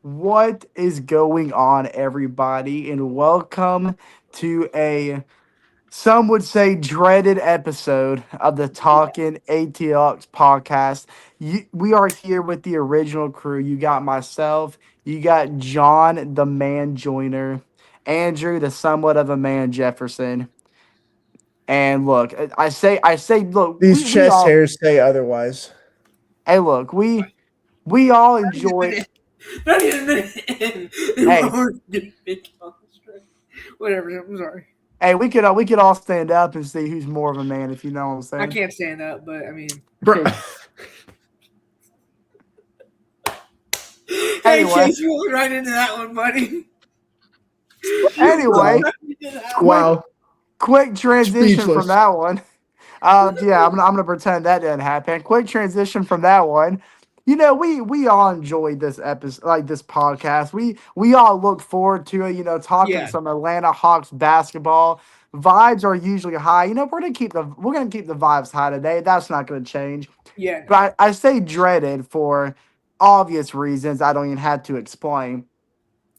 What is going on, everybody? And welcome to a, some would say, dreaded episode of the Talkin ATL podcast. We are here with the original crew. You got myself, you got John, the man joiner, Andrew, the somewhat of a man Jefferson. And look, look, These we chest all, hairs say otherwise. hey, look, we all enjoy, Not even in. hey, Whatever. I'm sorry. hey, we could all stand up and see who's more of a man, if you know what I'm I saying. can't stand up, but I mean, Bro, hey, Anyway, Chase, you walked right into that one, buddy. You anyway, walked right into that one. quick wow. quick transition from Speechless. that one. Yeah, I'm gonna pretend that didn't happen. Quick transition from that one. We all enjoyed this episode, like this podcast. We all look forward to it. Talking Yeah, some Atlanta Hawks basketball. Vibes are usually high. We're gonna keep the vibes high today. That's not gonna change. yeah, But I say dreaded for obvious reasons. I don't even have to explain.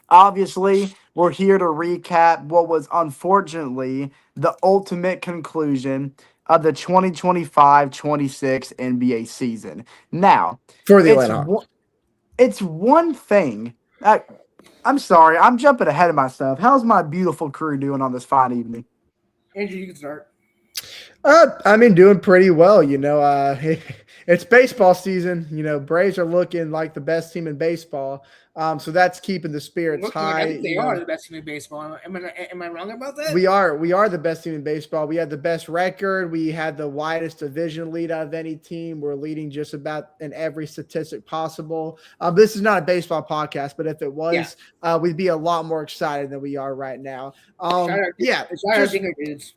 Obviously, we're here to recap what was unfortunately the ultimate conclusion of the 2025-26 NBA season. Now, For the it's Atlanta one, Hawks. it's one thing. I'm sorry, I'm jumping ahead of myself. How's my beautiful crew doing on this fine evening? Andrew, you can start. Doing pretty well. It's baseball season. Braves are looking like the best team in baseball. So that's keeping the spirits Looking like I high. think they are the best team in baseball. Am I wrong about that? We are the best team in baseball. We had the best record. We had the widest division lead out of any team. We're leading just about in every statistic possible. This is not a baseball podcast, but if it Yeah. was, we'd be a lot more excited than we are right now. Yeah, shout out just Dinger dudes.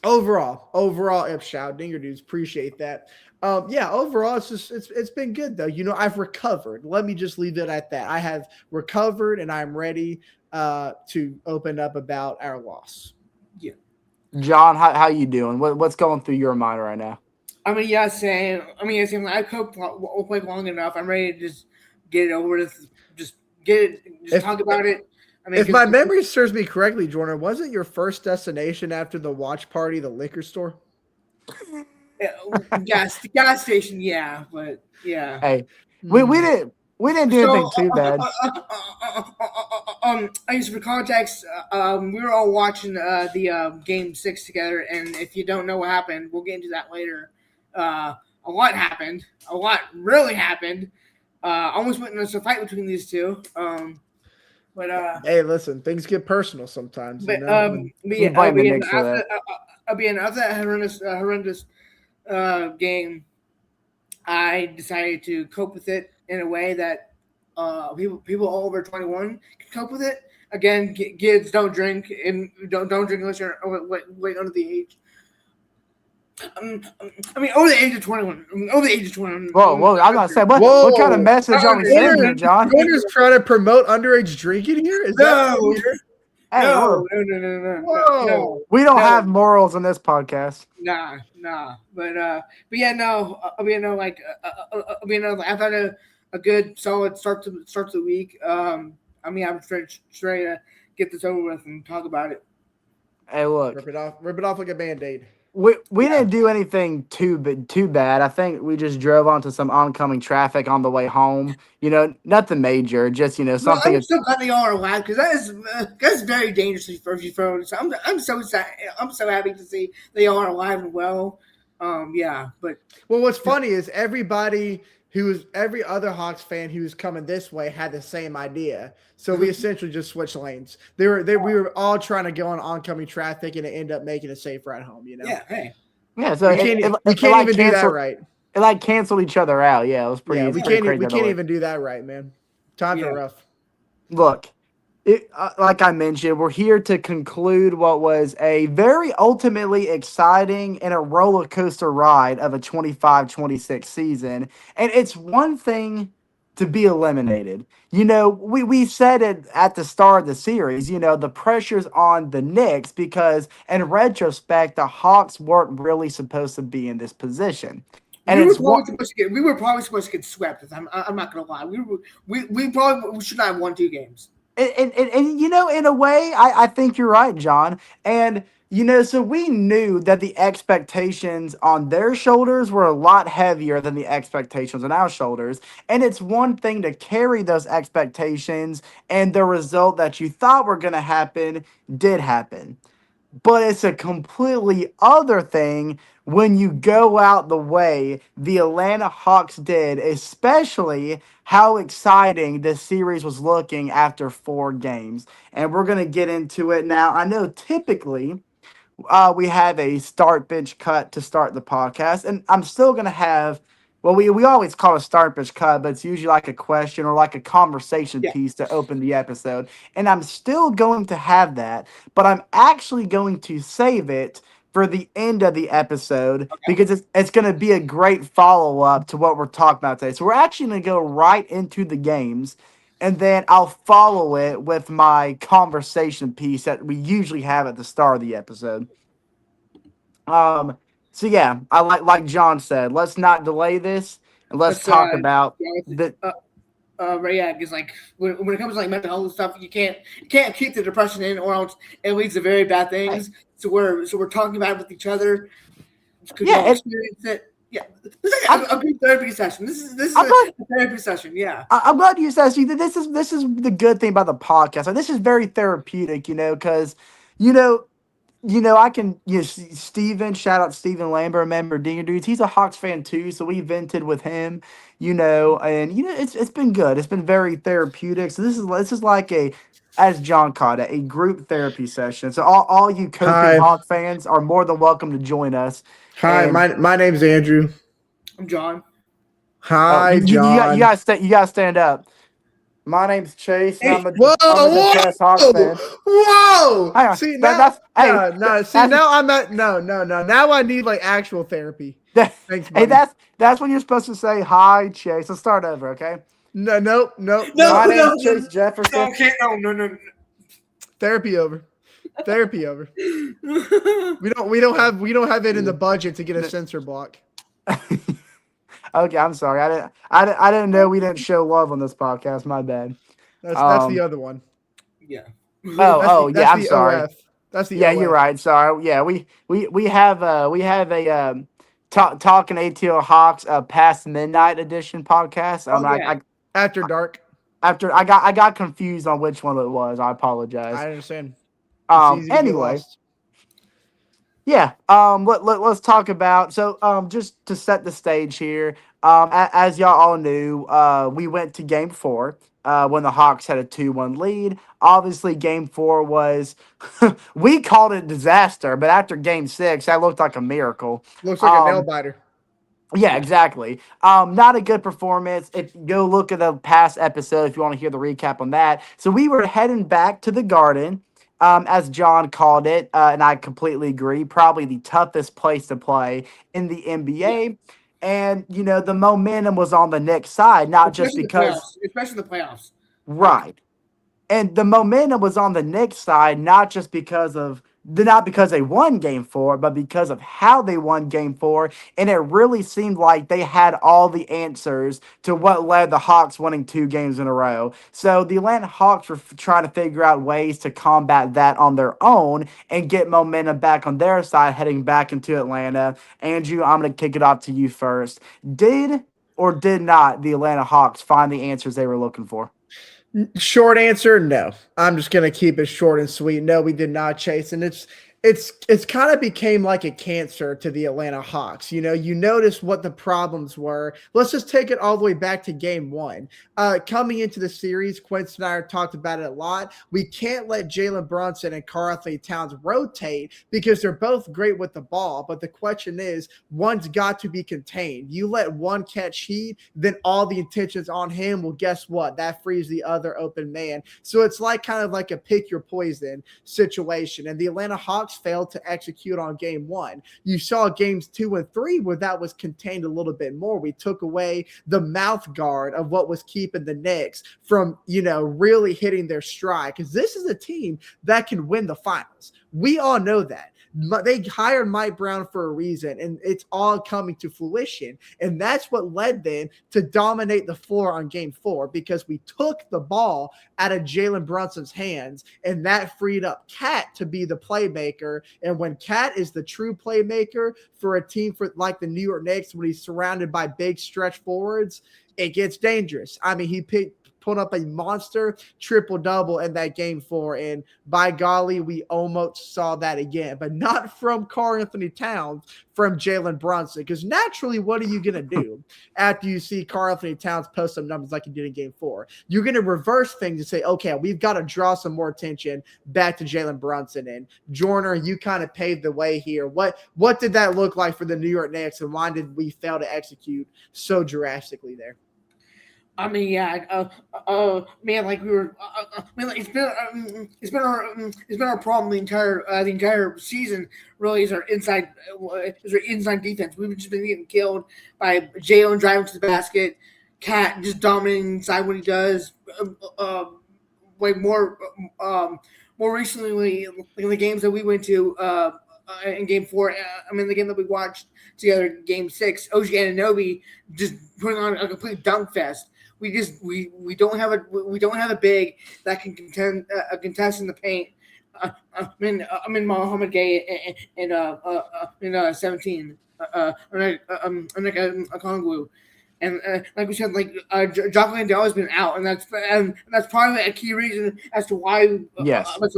overall, shout Dinger dudes, appreciate that. Overall, it's been good though. I've recovered. Let me just leave it at that. I have recovered, and I'm ready to open up about our loss. Yeah. John, how you doing? What's going through your mind right now? Same. Same. I coped like long enough. I'm ready to just get it over with. Just get it. Just If talk about it. if my memory serves me correctly, Jordan, wasn't your first destination after the watch party the liquor store? Gas station, yeah, but yeah. Hey, we, we Hmm. didn't we didn't do So, anything too bad. I guess for context, we were all watching the game 6 together, and if you don't know what happened, we'll get into that later. A lot happened. A lot really happened. Almost went into a fight between these two. Hey, listen, things get personal sometimes. We blame the Knicks for that. After that horrendous game, I decided to cope with it in a way that people all over 21 can cope with it. Again, kids don't drink and don't drink unless you're late under the age. Over the age of 21. Over the age of 21. Whoa! I'm not saying Whoa. what kind of message are we sending here, John? Jordan's trying to promote underage drinking here? Is that No, Hey, no, look, no, Whoa. no. we don't No. have morals in this podcast. Nah. But yeah, no. I've had a good solid start to the week. I'm trying to get this over with and talk about it. Hey, look, Rip it off like a band-aid. we didn't do anything too bad. I think we just drove onto some oncoming traffic on the way home. Nothing major. Just Well, something. I'm so glad they all are alive because that's very dangerous for you folks. So I'm so sad. I'm so happy to see they all are alive and well. But Well, what's funny is every other Hawks fan who was coming this way had the same idea. So we essentially just switched lanes. We were all trying to go on oncoming traffic, and it ended up making a safe ride home. yeah, hey, Yeah, so we can't even do that right. It canceled each other out. Yeah, it was pretty. Yeah, it's we pretty can't crazy we that can't way. even do that right, man. Times are rough. Look, like I mentioned, we're here to conclude what was a very ultimately exciting and a roller coaster ride of a 25-26 season. And it's one thing to be eliminated. We said it at the start of the series, the pressure's on the Knicks because in retrospect, the Hawks weren't really supposed to be in this position. and We were it's one. probably supposed to get swept. I'm not gonna lie. We should not have won 2 games. And in a way, I think you're right, John. And so we knew that the expectations on their shoulders were a lot heavier than the expectations on our shoulders. And it's one thing to carry those expectations, and the result that you thought were going to happen did happen. But it's a completely other thing when you go out the way the Atlanta Hawks did, especially how exciting this series was looking after 4 games. And we're going to get into it now. I know typically we have a start bench cut to start the podcast, and I'm still gonna have. Well, we always call it a start bench cut, but it's usually like a question or like a conversation Yeah. piece to open the episode. And I'm still going to have that, but I'm actually going to save it for the end of the episode Okay. because it's going to be a great follow up to what we're talking about today. So we're actually going to go right into the games, and then I'll follow it with my conversation piece that we usually have at the start of the episode. Um, so yeah, I like John said, let's not delay this and let's Let's talk about yeah, the. right, yeah, because like when it comes to like mental health and stuff, you can't keep the depression in, or else it leads to very bad things. So we're talking about it with each other because we Yeah, all experience it. Yeah, this is I'm, like a good therapy session. This is I'm glad. a therapy session. Yeah. I'm glad you said. See, this is the good thing about the podcast. Like, this is very therapeutic, because you know I can, Steven, shout out Steven Lambert, member Dinger Dudes. He's a Hawks fan too, so we vented with him, and it's been good. It's been very therapeutic. So this is like as John called it, a group therapy session. So all you coping Hi. Hawk fans are more than welcome to join us. Hi, And my name's Andrew. I'm John. Hi, you John. gotta stand up. My name's Chase, and Hey, Whoa, I'm a depressed Hawks whoa, fan. whoa! Hang on, See that, now, that's hey, no. See that's now, I'm at no. Now I need like actual therapy. that, Thanks, hey, buddy. that's when you're supposed to say hi, Chase. Let's start over, okay? No, nope, nope, No, My nope. no, name's no, Chase Jefferson. okay, no. Therapy over. Therapy over. We don't have it in the budget to get a censor block. Okay, I'm sorry. I didn't know we didn't show love on this podcast. My bad. That's the other one. Yeah. Yeah. That's I'm the sorry. OF. That's the Yeah, you're OF. right. Sorry. Yeah, we have a Talkin ATL Hawks past midnight edition podcast. Oh yeah. After dark. After I got confused on which one it was. I apologize. I understand. It's easy to get Anyway. lost. Yeah. Let's talk about just to set the stage here. As y'all all knew, we went to Game 4. When the Hawks had a 2-1 lead. Obviously, Game 4 was we called it disaster, but after Game 6, that looked like a miracle. Looks like a nail biter. Yeah, exactly. Not a good performance. If you go look at the past episode, if you want to hear the recap on that. So we were heading back to the Garden, as John called it, and I completely agree. Probably the toughest place to play in the NBA. And the momentum was on the Knicks side, not just because Especially the playoffs. right. And the momentum was on the Knicks side, not because they won Game 4, but because of how they won Game 4. And it really seemed like they had all the answers to what led the Hawks winning 2 games in a row. So the Atlanta Hawks were trying to figure out ways to combat that on their own and get momentum back on their side, heading back into Atlanta. Andrew, I'm going to kick it off to you first. Did or did not the Atlanta Hawks find the answers they were looking for? Short answer, no. I'm just gonna keep it short and sweet. No, we did not chase, and it's kind of became like a cancer to the Atlanta Hawks. You notice what the problems were. Let's just take it all the way back to Game 1. Coming into the series, Quince and I talked about it a lot. We can't let Jalen Brunson and Karl-Anthony Towns rotate because they're both great with the ball. But the question is, one's got to be contained. You let one catch heat, then all the intentions on him. Well, guess what? That frees the other open man. So it's kind of like a pick your poison situation. And the Atlanta Hawks failed to execute on Game 1. You saw Games 2 and 3 where that was contained a little bit more. We took away the mouth guard of what was keeping the Knicks from, really hitting their stride, because this is a team that can win the finals. We all know that. They hired Mike Brown for a reason, and it's all coming to fruition. And that's what led them to dominate the floor on game 4, because we took the ball out of Jalen Brunson's hands, and that freed up Cat to be the playmaker. And when Cat is the true playmaker for a team like the New York Knicks, when he's surrounded by big stretch forwards, it gets dangerous. I mean, he put up a monster triple-double in that game 4, and by golly, we almost saw that again, but not from Karl-Anthony Towns, from Jalen Brunson, because naturally, what are you going to do after you see Karl-Anthony Towns post some numbers like he did in game 4? You're going to reverse things and say, okay, we've got to draw some more attention back to Jalen Brunson. And Joyner, you kind of paved the way here. What did that look like for the New York Knicks, and why did we fail to execute so drastically there? I mean, yeah, man, like we were, man, like it's been our problem the entire season. Really, is our inside defense. We've just been getting killed by Jalen driving to the basket, Cat just dominating inside what he does. Like more recently, like in the games that we went to. In game 4, the game that we watched together, game 6, OG Anunoby just putting on a complete dunk fest. We don't have a big that can contest in the paint. I'm in Muhammad Gay in 17. Kongwu. And like we said, like Jock Landale has been out, and that's probably a key reason as to why. Yes. That's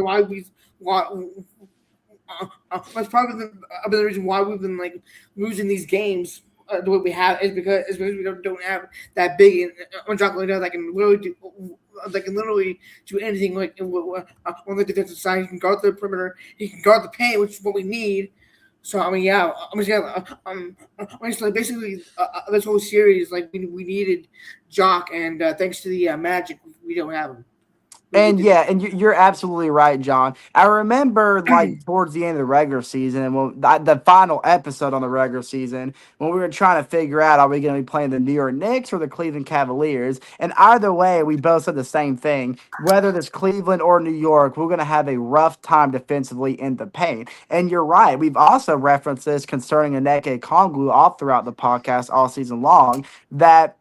probably the reason why we've been like losing these games the way we have is because we don't have that big on Jock Landale that can literally do anything like on the defensive side. He can guard the perimeter, he can guard the paint, which is what we need. So I mean, yeah, basically this whole series, like we needed Jock, and thanks to the Magic, we don't have him. And yeah, and you're absolutely right, John. I remember like towards the end of the regular season, and the final episode on the regular season, when we were trying to figure out, are we going to be playing the New York Knicks or the Cleveland Cavaliers? And either way, we both said the same thing. Whether it's Cleveland or New York, we're going to have a rough time defensively in the paint. And you're right. We've also referenced this concerning Onyeka Okongwu all throughout the podcast all season long, that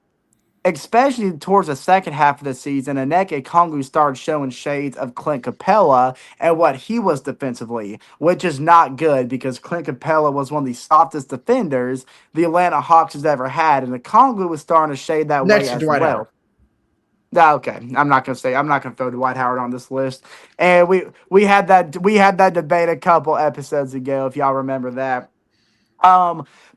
especially towards the second half of the season, Onyeka Okongwu started showing shades of Clint Capella and what he was defensively, which is not good because Clint Capella was one of the softest defenders the Atlanta Hawks has ever had, and Okongwu was starting to shade that Next way to as Dwight well. Howard. Okay, I'm not gonna throw Dwight Howard on this list. And we had that debate a couple episodes ago, if y'all remember that.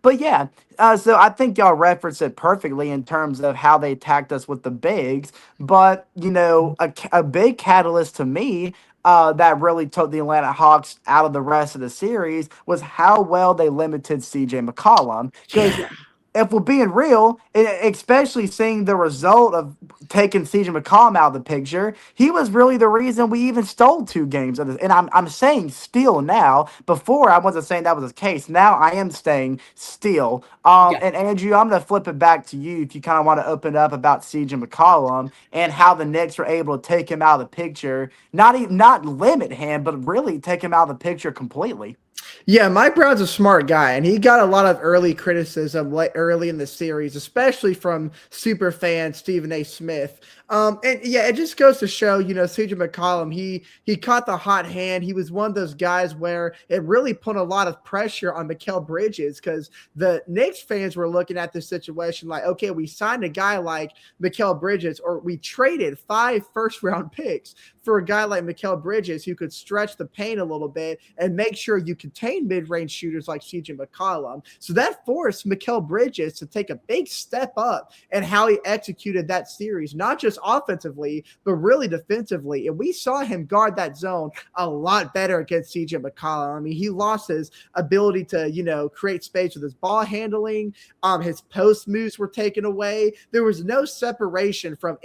But yeah, so I think y'all referenced it perfectly in terms of how they attacked us with the bigs. But a big catalyst to me that really took the Atlanta Hawks out of the rest of the series was how well they limited CJ McCollum. Because if we're being real, especially seeing the result of taking CJ McCollum out of the picture, he was really the reason we even stole 2 games of this. And I'm saying still now. Before I wasn't saying that was the case. Now I am saying still. And Andrew, I'm gonna flip it back to you if you kind of want to open up about CJ McCollum and how the Knicks were able to take him out of the picture, not limit him, but really take him out of the picture completely. Yeah, Mike Brown's a smart guy, and he got a lot of early criticism early in the series, especially from super fan Stephen A. Smith. And yeah, it just goes to show, CJ McCollum, he caught the hot hand. He was one of those guys where it really put a lot of pressure on Mikal Bridges, because the Knicks fans were looking at this situation like, okay, we signed a guy like Mikal Bridges, or we traded 5 first-round picks for a guy like Mikal Bridges who could stretch the paint a little bit and make sure you contain mid-range shooters like CJ McCollum. So that forced Mikal Bridges to take a big step up in how he executed that series, not just offensively, but really defensively. And we saw him guard that zone a lot better against CJ McCollum. I mean, he lost his ability to, create space with his ball handling. His post moves were taken away. There was no separation from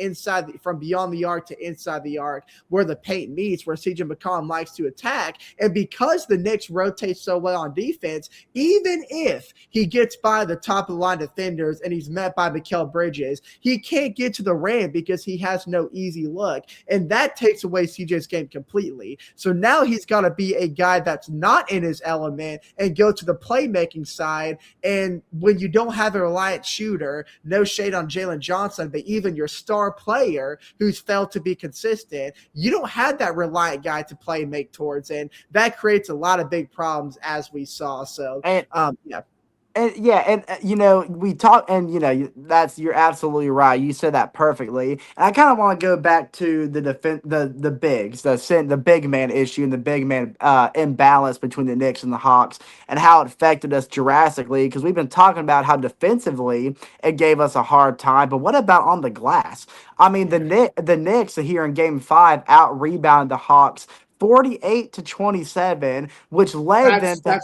beyond the arc to inside the arc, where the paint meets, where CJ McCollum likes to attack. And because the Knicks rotate so well on defense, even if he gets by the top of the line defenders and he's met by Mikal Bridges, he can't get to the rim because because he has no easy look. And that takes away CJ's game completely. So now he's got to be a guy that's not in his element and go to the playmaking side. And when you don't have a reliant shooter, no shade on Jalen Johnson, but even your star player who's failed to be consistent, you don't have that reliant guy to play and make towards. And that creates a lot of big problems as we saw. So, And yeah. And yeah, and we talk, and you're absolutely right. You said that perfectly. And I kind of want to go back to the defense, the bigs, the big man issue and the big man imbalance between the Knicks and the Hawks, and how it affected us drastically. Because we've been talking about how defensively it gave us a hard time, but what about on the glass? I mean, the Knicks here in Game 5 out rebounded the Hawks 48-27, which led them to.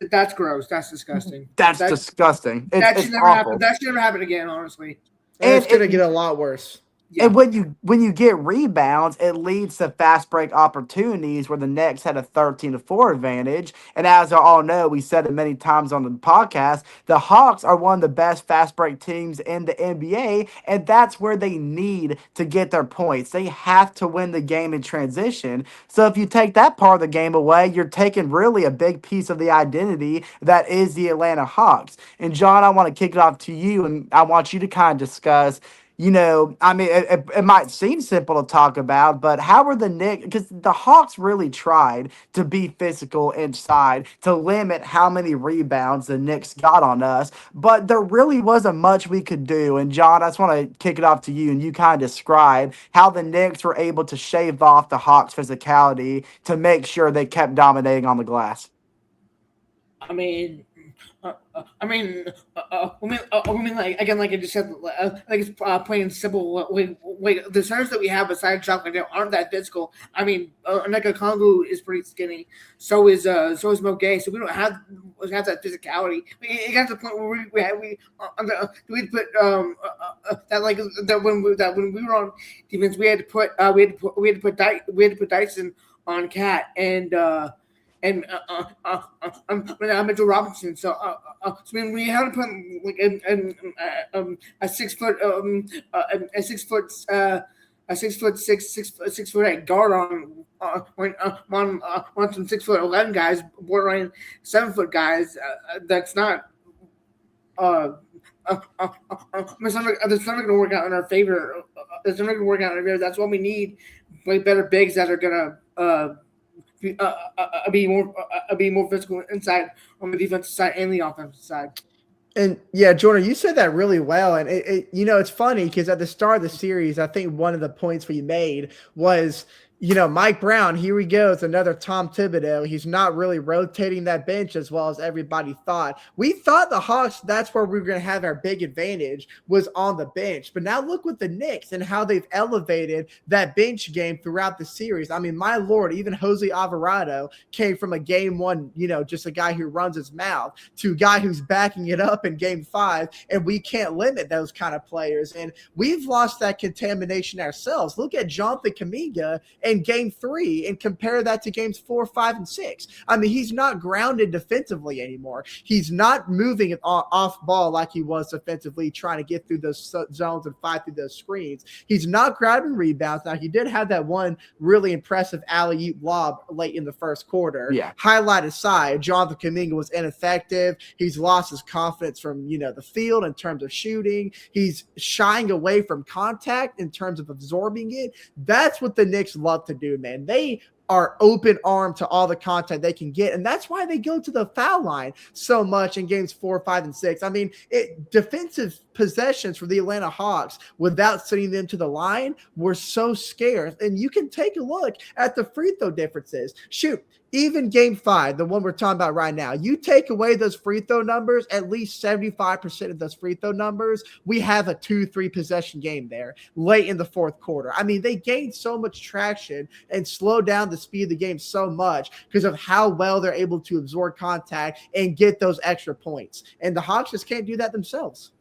That's gross. That's disgusting. That's disgusting. That It's should never happen. awful. That should never happen again. Honestly. And it's going to And get a lot worse. Yeah. and when you get rebounds, it leads to fast break opportunities where the Knicks had a 13-4 advantage. And as I all know, we said it many times on the podcast, the Hawks are one of the best fast break teams in the NBA, and that's where they need to get their points. They have to win the game in transition. So if you take that part of the game away, you're taking really a big piece of the identity that is the Atlanta Hawks. And John, I want to kick it off to you, and I want you to kind of discuss. I mean, it might seem simple to talk about, but how were the Knicks? Because the Hawks really tried to be physical inside to limit how many rebounds the Knicks got on us, but there really wasn't much we could do. And John, I just want to kick it off to you, and you kind of describe how the Knicks were able to shave off the Hawks' physicality to make sure they kept dominating on the glass. I mean, like again, like I just said, like it's plain and simple. Like the centers that we have besides Chocolate aren't that physical. I mean, Onyeka Kongu is pretty skinny. So is Mo Gay. So we don't have that physicality. It got to the point where we put that like that when we were on defense, we had to put Dyson on Cat and Mitchell Robinson. So I mean, we had to put like a 6 foot a 6 foot a 6'8" guard on some 6'11" guys, borderline 7 foot guys. That's not. It's not going to work out in our favor. It's not going to work out in our favor. That's what we need. Like better bigs that are going to. Be more physical inside on the defensive side and the offensive side. And yeah, Jordan, you said that really well. And it's funny because at the start of the series, I think one of the points we made was, Mike Brown, here he goes, another Tom Thibodeau. He's not really rotating that bench as well as everybody thought. We thought the Hawks, that's where we were going to have our big advantage, was on the bench. But now look with the Knicks and how they've elevated that bench game throughout the series. I mean, my Lord, even Jose Alvarado came from a game one, just a guy who runs his mouth, to a guy who's backing it up in game 5. And we can't limit those kind of players. And we've lost that contamination ourselves. Look at Jonathan Kuminga in game 3 and compare that to games 4, 5, and 6. I mean, he's not grounded defensively anymore. He's not moving it off ball like he was defensively, trying to get through those zones and fight through those screens. He's not grabbing rebounds. Now, he did have that one really impressive alley-oop lob late in the first quarter. Yeah. Highlight aside, Jonathan Kuminga was ineffective. He's lost his confidence from, the field in terms of shooting. He's shying away from contact in terms of absorbing it. That's what the Knicks love to do, man. They are open armed to all the contact they can get. And that's why they go to the foul line so much in games 4, 5, and 6. I mean, defensive possessions for the Atlanta Hawks without sending them to the line were so scarce. And you can take a look at the free throw differences. Shoot, even game 5, the one we're talking about right now, you take away those free throw numbers, at least 75% of those free throw numbers, we have a 2-3 possession game there late in the fourth quarter. I mean, they gained so much traction and slowed down the speed of the game so much because of how well they're able to absorb contact and get those extra points. And the Hawks just can't do that themselves.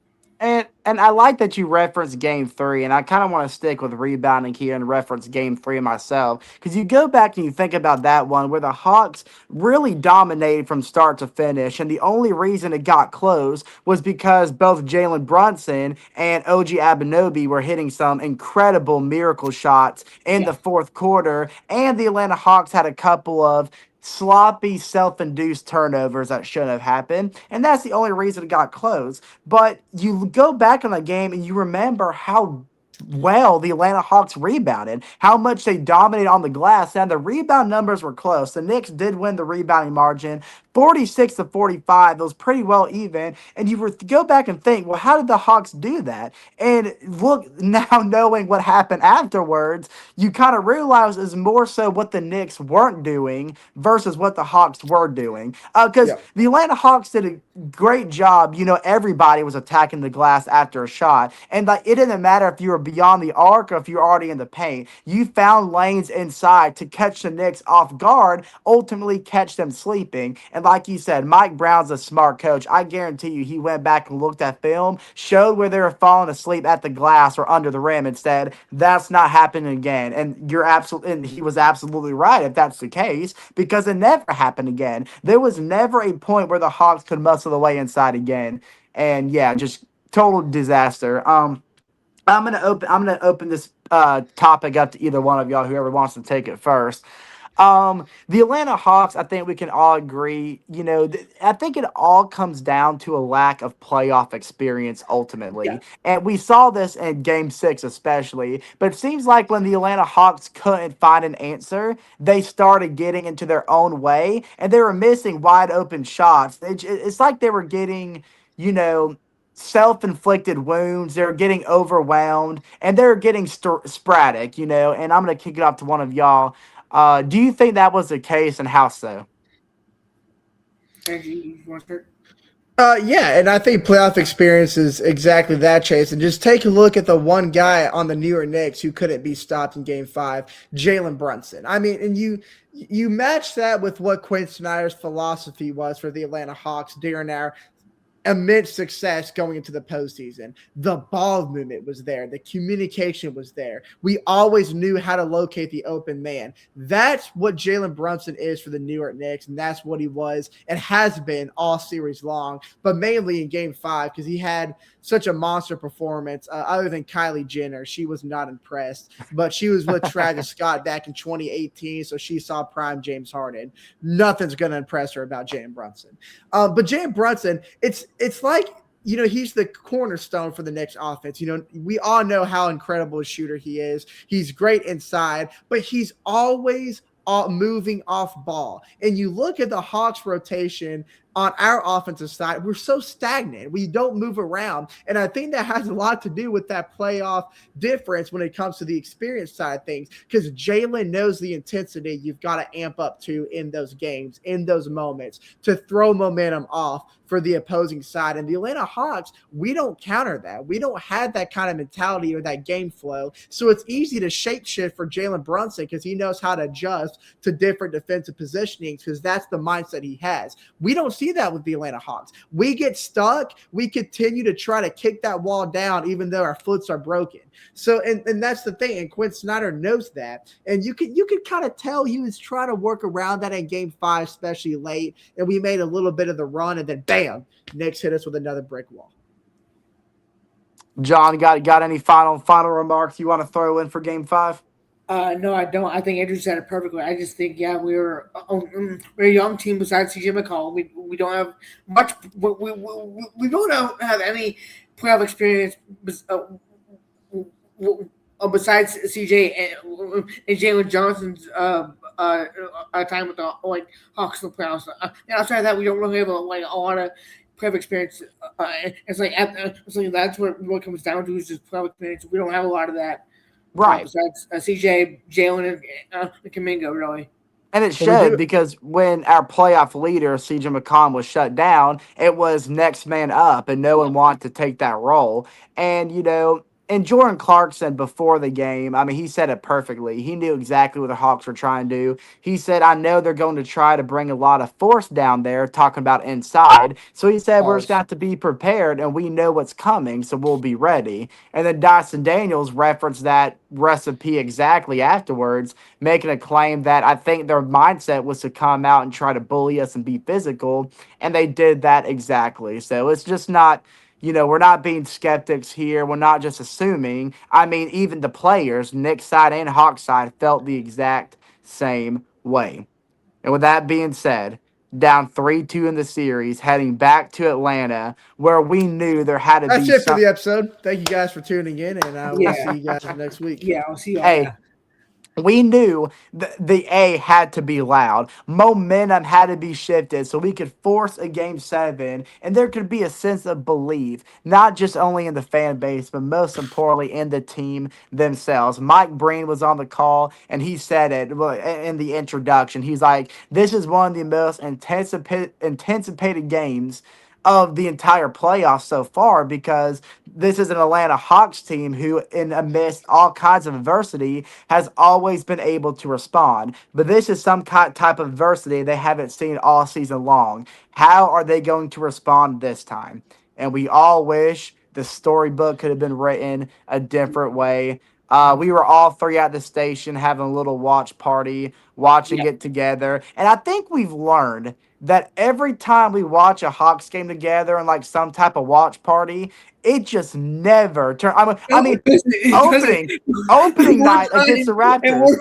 And And I like that you referenced game three, and I kind of want to stick with rebounding here and reference game three myself. Because you go back and you think about that one where the Hawks really dominated from start to finish, and the only reason it got close was because both Jalen Brunson and OG Anunoby were hitting some incredible miracle shots in Yeah. the fourth quarter, and the Atlanta Hawks had a couple of sloppy, self-induced turnovers that shouldn't have happened, and that's the only reason it got close. But you go back on the game and you remember how well the Atlanta Hawks rebounded, how much they dominated on the glass, and the rebound numbers were close. The Knicks did win the rebounding margin, 46 to 45. It was pretty well even. And you were go back and think, well, how did the Hawks do that? And look, now knowing what happened afterwards, you kind of realize is more so what the Knicks weren't doing versus what the Hawks were doing. Because Yeah. the Atlanta Hawks did a great job. Everybody was attacking the glass after a shot, and like it didn't matter if you were beyond the arc or if you're already in the paint. You found lanes inside to catch the Knicks off guard, ultimately catch them sleeping. And like you said, Mike Brown's a smart coach. I guarantee you, he went back and looked at film, showed where they were falling asleep at the glass or under the rim, and said that's not happening again. And and he was absolutely right if that's the case because it never happened again. There was never a point where the Hawks could muscle the way inside again. And yeah, just total disaster. I'm gonna open this topic up to either one of y'all, whoever wants to take it first. The Atlanta Hawks, I think we can all agree, I think it all comes down to a lack of playoff experience Yeah. ultimately. And we saw this in game six, especially. But it seems like when the Atlanta Hawks couldn't find an answer, they started getting into their own way and they were missing wide open shots. It's like they were getting, you know, self-inflicted wounds. They're getting overwhelmed and they're getting sporadic, and I'm going to kick it off to one of y'all. Do you think that was the case, and how so? Angie, you want to start? Yeah, and I think playoff experience is exactly that, Chase. And just take a look at the one guy on the New York Knicks who couldn't be stopped in Game 5, Jalen Brunson. I mean, and you match that with what Quinn Snyder's philosophy was for the Atlanta Hawks during our immense success going into the postseason. The ball movement was there. The communication was there. We always knew how to locate the open man. That's what Jalen Brunson is for the New York Knicks, and that's what he was and has been all series long, but mainly in Game 5 because he had such a monster performance. Other than Kylie Jenner, she was not impressed, but she was with Travis Scott back in 2018, so she saw prime James Harden. Nothing's going to impress her about Jalen Brunson. But Jalen Brunson, it's like, he's the cornerstone for the next offense. We all know how incredible a shooter he is. He's great inside, but he's always moving off ball. And you look at the Hawks rotation on our offensive side, we're so stagnant. We don't move around. And I think that has a lot to do with that playoff difference when it comes to the experience side of things, because Jalen knows the intensity you've got to amp up to in those games, in those moments, to throw momentum off for the opposing side. And the Atlanta Hawks, we don't counter that. We don't have that kind of mentality or that game flow. So it's easy to shapeshift for Jalen Brunson because he knows how to adjust to different defensive positionings because that's the mindset he has. We don't see that with the Atlanta Hawks. We get stuck. We continue to try to kick that wall down even though our foots are broken. So, and that's the thing. And Quinn Snyder knows that. And you could kind of tell he was trying to work around that in Game 5, especially late. And we made a little bit of the run, and then bam, Knicks hit us with another brick wall. John, got any final remarks you want to throw in for Game 5? No, I don't. I think Andrew said it perfectly. I just think, yeah, we're a young team besides CJ McCollum. We don't have much. We don't have any playoff experience besides CJ and Jalen Johnson's time with the Hawks in the playoffs. And outside of that, we don't really have a lot of playoff experience. It's like that's what comes down to is just playoff experience. We don't have a lot of that. Right. Besides CJ, Jalen, and Kaminga, really. And it showed because when our playoff leader, CJ McCollum, was shut down, it was next man up, and no one wanted to take that role. And, and Jordan Clarkson before the game, I mean, he said it perfectly. He knew exactly what the Hawks were trying to do. He said, I know they're going to try to bring a lot of force down there, talking about inside. So he said, we're just going to Pause. have to be prepared and we know what's coming, so we'll be ready. And then Dyson Daniels referenced that recipe exactly afterwards, making a claim that I think their mindset was to come out and try to bully us and be physical. And they did that exactly. So it's just not, we're not being skeptics here. We're not just assuming. I mean, even the players, Knicks side and Hawks side, felt the exact same way. And with that being said, down 3-2 in the series, heading back to Atlanta, where we knew there had to That's be it for some. the episode. Thank you guys for tuning in, and we'll Yeah, see you guys next week. yeah. I'll see y'all. Hey, Yeah. we knew the A had to be loud. Momentum had to be shifted so we could force a game 7 and there could be a sense of belief, not just only in the fan base, but most importantly in the team themselves. Mike Breen was on the call and he said it in the introduction. He's like, this is one of the most anticipated games of the entire playoffs so far because this is an Atlanta Hawks team who, in amidst all kinds of adversity, has always been able to respond. But this is some type of adversity they haven't seen all season long. How are they going to respond this time? And we all wish the storybook could have been written a different way. We were all three at the station having a little watch party, watching Yeah. it together. And I think we've learned that every time we watch a Hawks game together and like some type of watch party, it just never turn. I No, mean, it doesn't. opening opening One night against time, the and Raptors.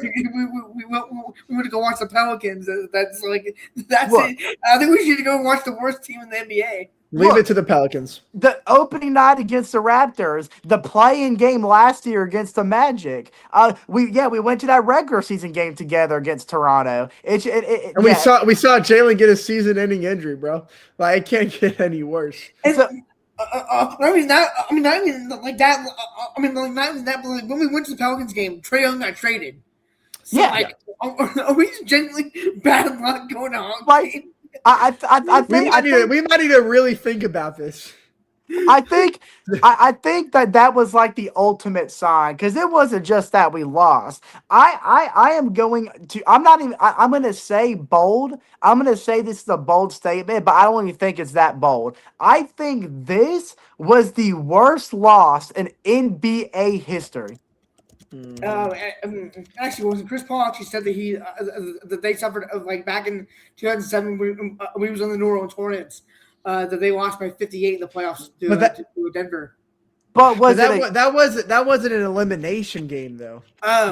we went to go watch the Pelicans. That's like that's Look, it. I think we should go watch the worst team in the NBA. Leave it look, to the Pelicans. the opening night against the Raptors, the playing game last year against the Magic. We went to that regular season game together against Toronto. And we Yeah. saw Jalen get a season-ending injury, bro. Like it can't get any worse. And So I mean that. I mean not even like that. I mean like not even that. But like when we went to the Pelicans game, Trae Young got traded. So yeah, like, are we genuinely bad luck going on? like I think I think We might need to really think about this. I think I think that was like the ultimate sign because it wasn't just that we lost. I am going to I'm not even I'm going to say bold. I'm going to say this is a bold statement, but I don't even think it's that bold. I think this was the worst loss in NBA history. Actually, was Chris Paul actually said that that they suffered like back in 2007 when we was on the New Orleans Hornets that they lost by 58 in the playoffs to Denver. But But was it a, that wasn't an elimination game though. Oh,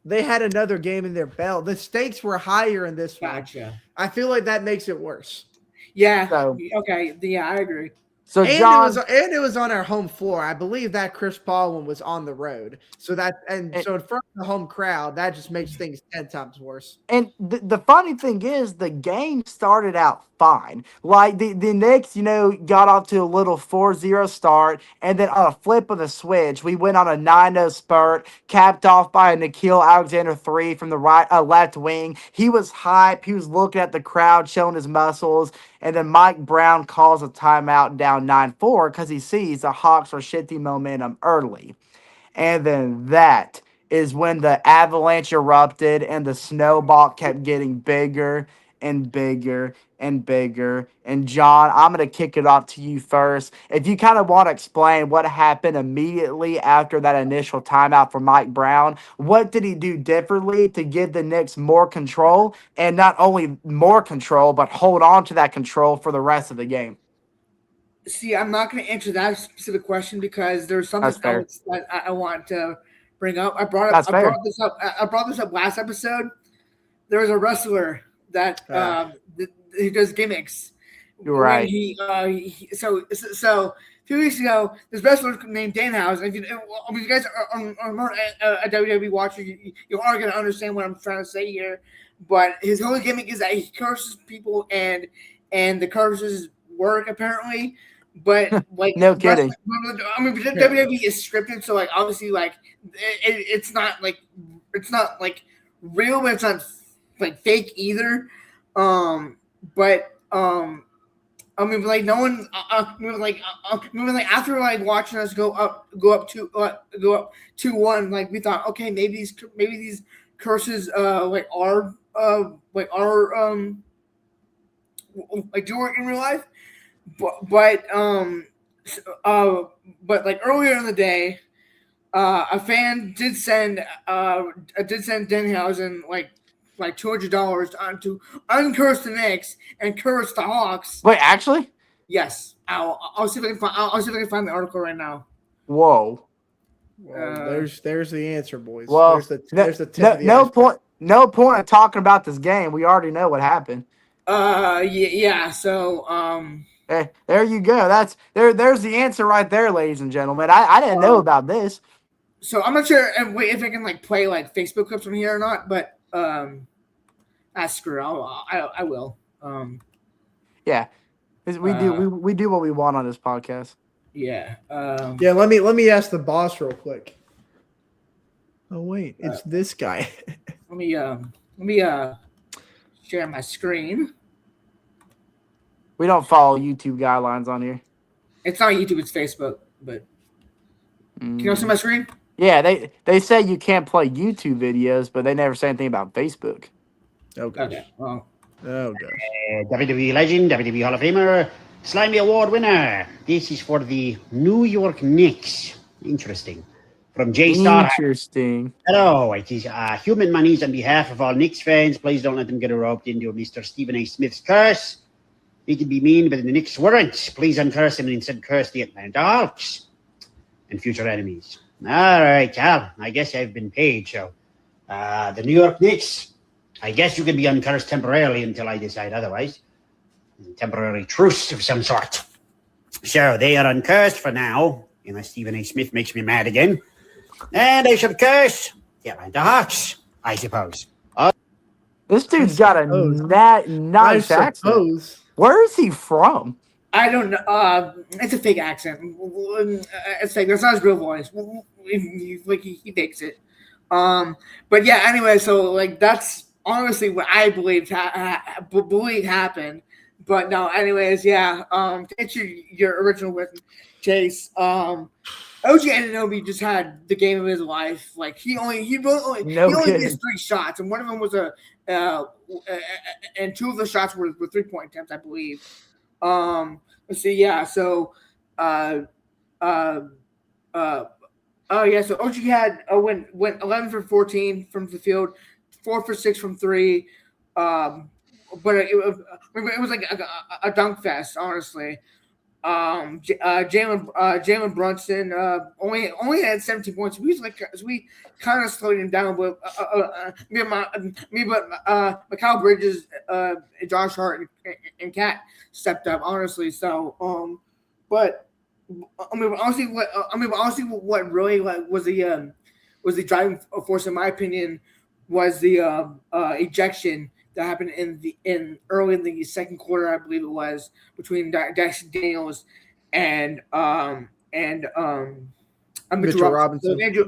They had another game in their belt. The stakes were higher in this one. gotcha. I feel like that makes it worse. Yeah. so Okay. Yeah, I agree. so And John it was on our home floor. I believe that Chris Paul one was on the road. So so in front of the home crowd, that just makes things 10 times worse. And the funny thing is, the game started out fine. Like the Knicks, got off to a little 4-0 start. And then on a flip of the switch, we went on a 9-0 spurt, capped off by a Nickeil Alexander 3 from the left wing. He was hype. He was looking at the crowd, showing his muscles. And then Mike Brown calls a timeout down 9-4 because he sees the Hawks are shifting momentum early. And then that is when the avalanche erupted and the snowball kept getting bigger and bigger and bigger. And John, I'm going to kick it off to you first. If you kind of want to explain what happened immediately after that initial timeout for Mike Brown, what did he do differently to give the Knicks more control and not only more control, but hold on to that control for the rest of the game? See, I'm not going to answer that specific question because there's That's something fair. else that I want to bring up. That's I brought fair. this up. I brought this up last episode. There was a wrestler that he does gimmicks. You're right. So a few weeks ago, this wrestler named Danhausen. If you guys are a WWE watcher, you are going to understand what I'm trying to say here. But his whole gimmick is that he curses people, and the curses work apparently. But like, No kidding. I mean, WWE is scripted, so like obviously, like it's not like real, but it's not like fake either. But I mean, like no one. After like watching us go up 2-1. Like we thought, okay, maybe these curses are like do work in real life, but like earlier in the day, a fan did send Denhausen like $200 to uncurse the Knicks and curse the Hawks. Wait, actually? Yes, I'll see if I can find. I'll see if I can find the article right now. Whoa. Well, there's the answer, boys. Well, there's the tip of the iceberg. No point of talking about this game. We already know what happened. Yeah. So Hey, there you go. There's the answer right there, ladies and gentlemen. I didn't know about this. So I'm not sure if I can like play like Facebook clips from here or not, but screw it. I will. Yeah. We do what we want on this podcast. Yeah. Yeah. Let me ask the boss real quick. Oh wait, it's this guy. Let me share my screen. We don't follow YouTube guidelines on here. It's not YouTube, it's Facebook. But can you see my screen? Yeah, they say you can't play YouTube videos, but they never say anything about Facebook. Oh gosh. Okay. Well. Oh gosh. WWE legend, WWE Hall of Famer, Slimy Award winner. This is for the New York Knicks. Interesting. From J Star. Interesting. Hello, it is Human Monies on behalf of all Knicks fans. Please don't let them get roped into Mr. Stephen A. Smith's curse. He can be mean, but the Knicks weren't. Please uncurse him and instead curse the Atlanta Hawks and future enemies. All right, Cal. I guess I've been paid. So, the New York Knicks, I guess you can be uncursed temporarily until I decide otherwise. Temporary truce of some sort. So, they are uncursed for now, unless Stephen A. Smith makes me mad again. And I should curse the Atlanta Hawks, I suppose. This dude's got a nice accent. Where is he from? I don't know. It's a fake accent. It's fake. That's not his real voice. He fakes it. But yeah. Anyway, so like that's honestly what I believe happened. But no. Anyways, yeah. To answer your original question, Chase. OG Anunoby just had the game of his life. Like he only missed 3 shots, and one of them was and 2 of the shots were 3-point attempts, I believe. Let's see, yeah. So, yeah. So OG had went 11 for 14 from the field, 4 for 6 from 3. But it was like a dunk fest, honestly. Jalen Brunson only had 17 points. We kind of slowed him down, but Mikal Bridges, Josh Hart, and Cat stepped up, honestly. So, but honestly, what really was the driving force, in my opinion, was the ejection that happened early in the second quarter, I believe it was, between Dyson Daniels and Mitchell Robinson. So Andrew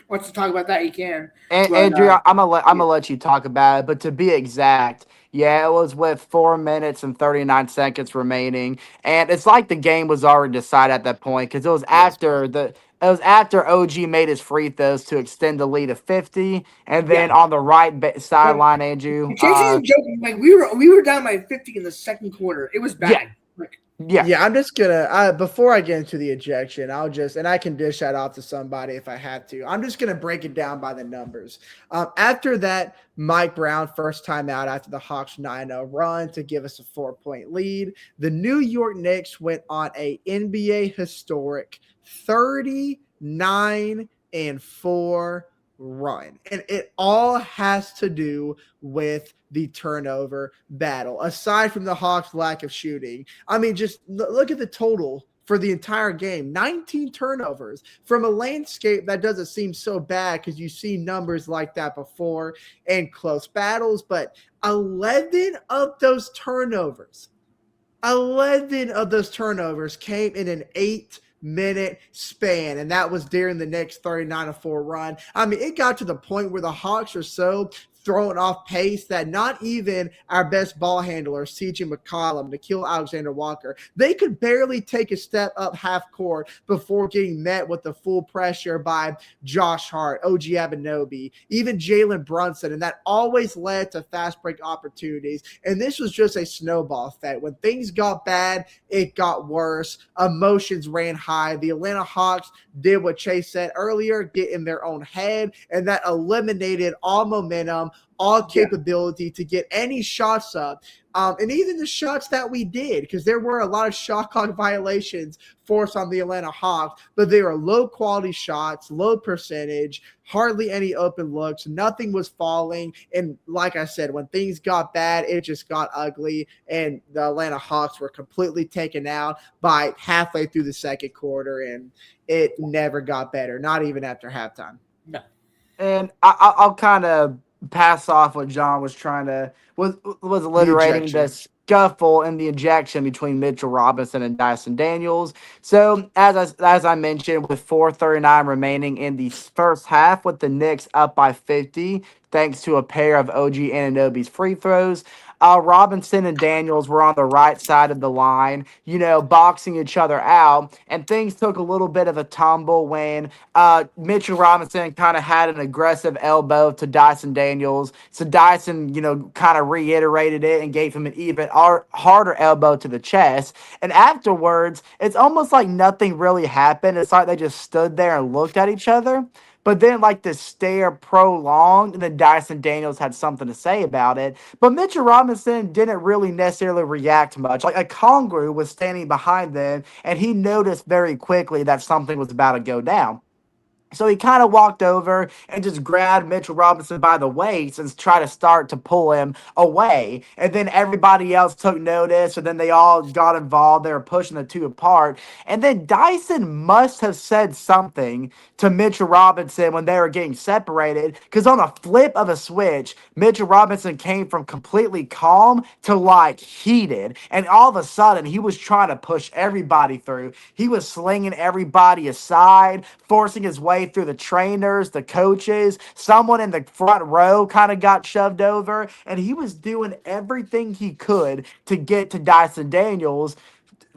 wants to talk about that, he can. Andrew, I'm gonna let you talk about it, but to be exact, yeah, it was with 4 minutes and 39 seconds remaining, and it's like the game was already decided at that point because it was after OG made his free throws to extend the lead to 50, and then on the right sideline, Andrew. Jason's joking. Like we were down by 50 in the second quarter. It was bad. Yeah. I'm just gonna before I get into the ejection, and I can dish that off to somebody if I have to. I'm just gonna break it down by the numbers. After that, Mike Brown first time out after the Hawks 9-0 run to give us a 4-point lead. The New York Knicks went on a NBA historic 39-4 run, and it all has to do with the turnover battle. Aside from the Hawks' lack of shooting, I mean, just look at the total for the entire game. 19 turnovers from a landscape that doesn't seem so bad because you see numbers like that before in close battles, but 11 of those turnovers came in an 8-minute span, and that was during the Knicks 39-4 run. I mean, it got to the point where the Hawks are so throwing off pace that not even our best ball handlers, CJ McCollum, Nikhil Alexander Walker, they could barely take a step up half court before getting met with the full pressure by Josh Hart, OG Anunoby, even Jalen Brunson, and that always led to fast break opportunities. And this was just a snowball effect. When things got bad, it got worse. Emotions ran high. The Atlanta Hawks did what Chase said earlier, get in their own head, and that eliminated all momentum, all capability to get any shots up. And even the shots that we did, because there were a lot of shot clock violations forced on the Atlanta Hawks, but they were low quality shots, low percentage, hardly any open looks, nothing was falling. And like I said, when things got bad, it just got ugly, and the Atlanta Hawks were completely taken out by halfway through the second quarter, and it never got better, not even after halftime. No. And I'll kind of pass off what John was trying to was alliterating the scuffle and the ejection between Mitchell Robinson and Dyson Daniels. So as I mentioned, with 4:39 remaining in the first half, with the Knicks up by 50, thanks to a pair of OG Anunoby's free throws. Robinson and Daniels were on the right side of the line, boxing each other out, and things took a little bit of a tumble when Mitchell Robinson kind of had an aggressive elbow to Dyson Daniels. So Dyson, kind of reiterated it and gave him an even harder elbow to the chest. And afterwards, it's almost like nothing really happened. It's like they just stood there and looked at each other. But then, like, the stare prolonged, and then Dyson Daniels had something to say about it. But Mitchell Robinson didn't really necessarily react much. Like, a Kongru was standing behind them, and he noticed very quickly that something was about to go down. So he kind of walked over and just grabbed Mitchell Robinson by the waist and tried to start to pull him away. And then everybody else took notice, and then they all got involved. They were pushing the two apart. And then Dyson must have said something to Mitchell Robinson when they were getting separated, because on a flip of a switch, Mitchell Robinson came from completely calm to like heated. And all of a sudden, he was trying to push everybody through. He was slinging everybody aside, forcing his way through the trainers, the coaches. Someone in the front row kind of got shoved over, and he was doing everything he could to get to Dyson Daniels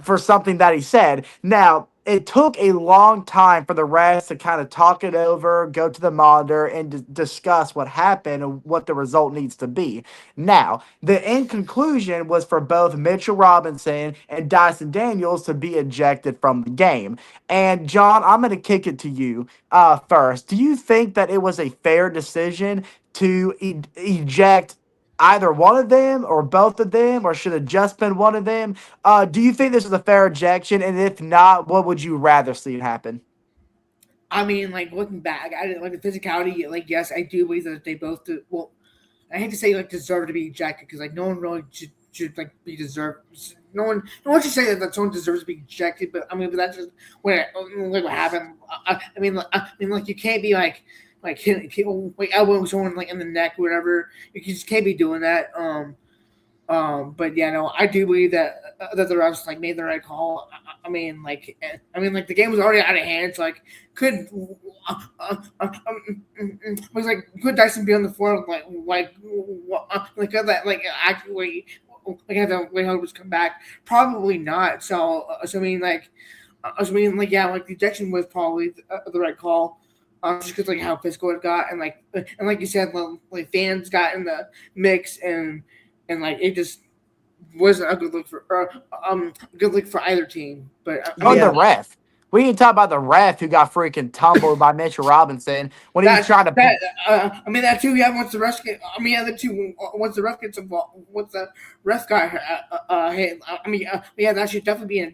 for something that he said. Now, it took a long time for the rest to kind of talk it over, go to the monitor, and discuss what happened and what the result needs to be. Now, the end conclusion was for both Mitchell Robinson and Dyson Daniels to be ejected from the game. And, John, I'm going to kick it to you first. Do you think that it was a fair decision to eject either one of them or both of them, or should have just been one of them? Do you think this is a fair ejection? And if not, what would you rather see happen? I mean, like looking back, I like the physicality. Like, yes, I do believe that they both do. Well, I hate to say like deserve to be ejected because like no one really should like be deserved. No one should say that someone deserves to be ejected. But I mean, but that's just what happened. Like you can't be like hitting people, like elbowing someone like in the neck or whatever. You just can't be doing that. But yeah, no, I do believe that the refs like made the right call. Like the game was already out of hand. So like, was like could Dyson be on the floor could that like actually like have the way was come back? Probably not. Yeah, like the ejection was probably the right call. Just because like how physical it got, and like you said, like fans got in the mix, and like it just wasn't a good look for either team. But The ref. We can talk about the ref who got freaking tumbled by Mitchell Robinson when he was trying to. That too. Yeah, once the ref get, once the ref gets involved, once the ref got hit. That should definitely be an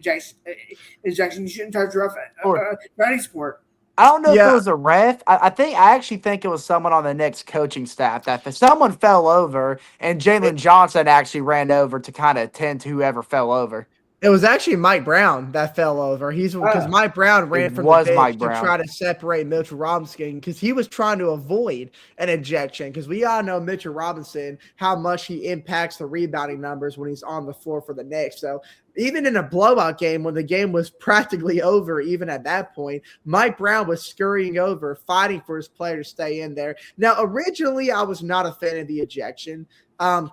ejection. You shouldn't charge the ref for any sport. I don't know if it was a ref. I actually think it was someone on the Knicks coaching staff that if someone fell over, and Jalen Johnson actually ran over to kind of attend to whoever fell over. It was actually Mike Brown that fell over. He's because Mike Brown ran It from the was bench Mike to Brown. try to separate Mitchell Robinson because he was trying to avoid an ejection. Because we all know Mitchell Robinson, how much he impacts the rebounding numbers when he's on the floor for the Knicks. So even in a blowout game, when the game was practically over, even at that point, Mike Brown was scurrying over, fighting for his player to stay in there. Now, originally, I was not a fan of the ejection. The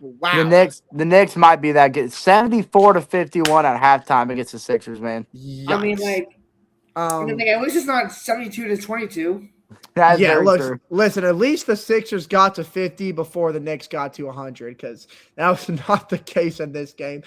Wow. Knicks might be that good. 74-51 at halftime against the Sixers, man. I mean, Yikes. like, at least it's not 72-22. That's Yeah, very look, true. listen, at least the Sixers got to 50 before the Knicks got to 100 because that was not the case in this game.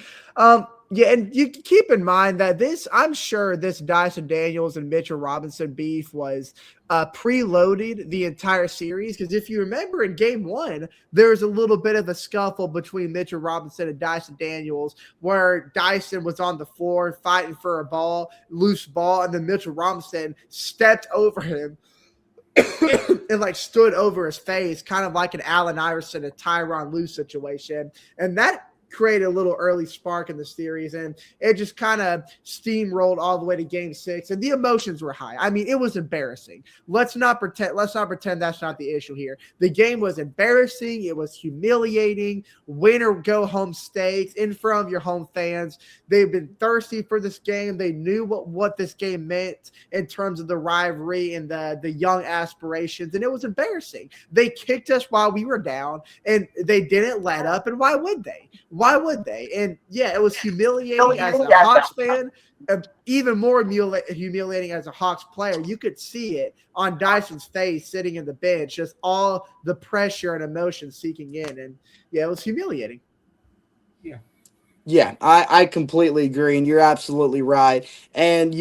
Yeah, and you keep in mind that I'm sure this Dyson Daniels and Mitchell Robinson beef was preloaded the entire series because if you remember in game one, there was a little bit of a scuffle between Mitchell Robinson and Dyson Daniels where Dyson was on the floor fighting for a loose ball, and then Mitchell Robinson stepped over him and like stood over his face, kind of like an Allen Iverson, a Tyronn Lue situation. And that created a little early spark in the series, and it just kind of steamrolled all the way to game 6, and the emotions were high. I mean, it was embarrassing. Let's not pretend that's not the issue here. The game was embarrassing. It was humiliating. Win or go home stakes in front of your home fans. They've been thirsty for this game. They knew what this game meant in terms of the rivalry and the young aspirations, and it was embarrassing. They kicked us while we were down, and they didn't let up, and why would they? Why would they? And yeah, it was humiliating as a Hawks fan, even more humiliating as a Hawks player. You could see it on Dyson's face sitting in the bench, just all the pressure and emotion seeking in. And yeah, it was humiliating. Yeah, I completely agree, and you're absolutely right. And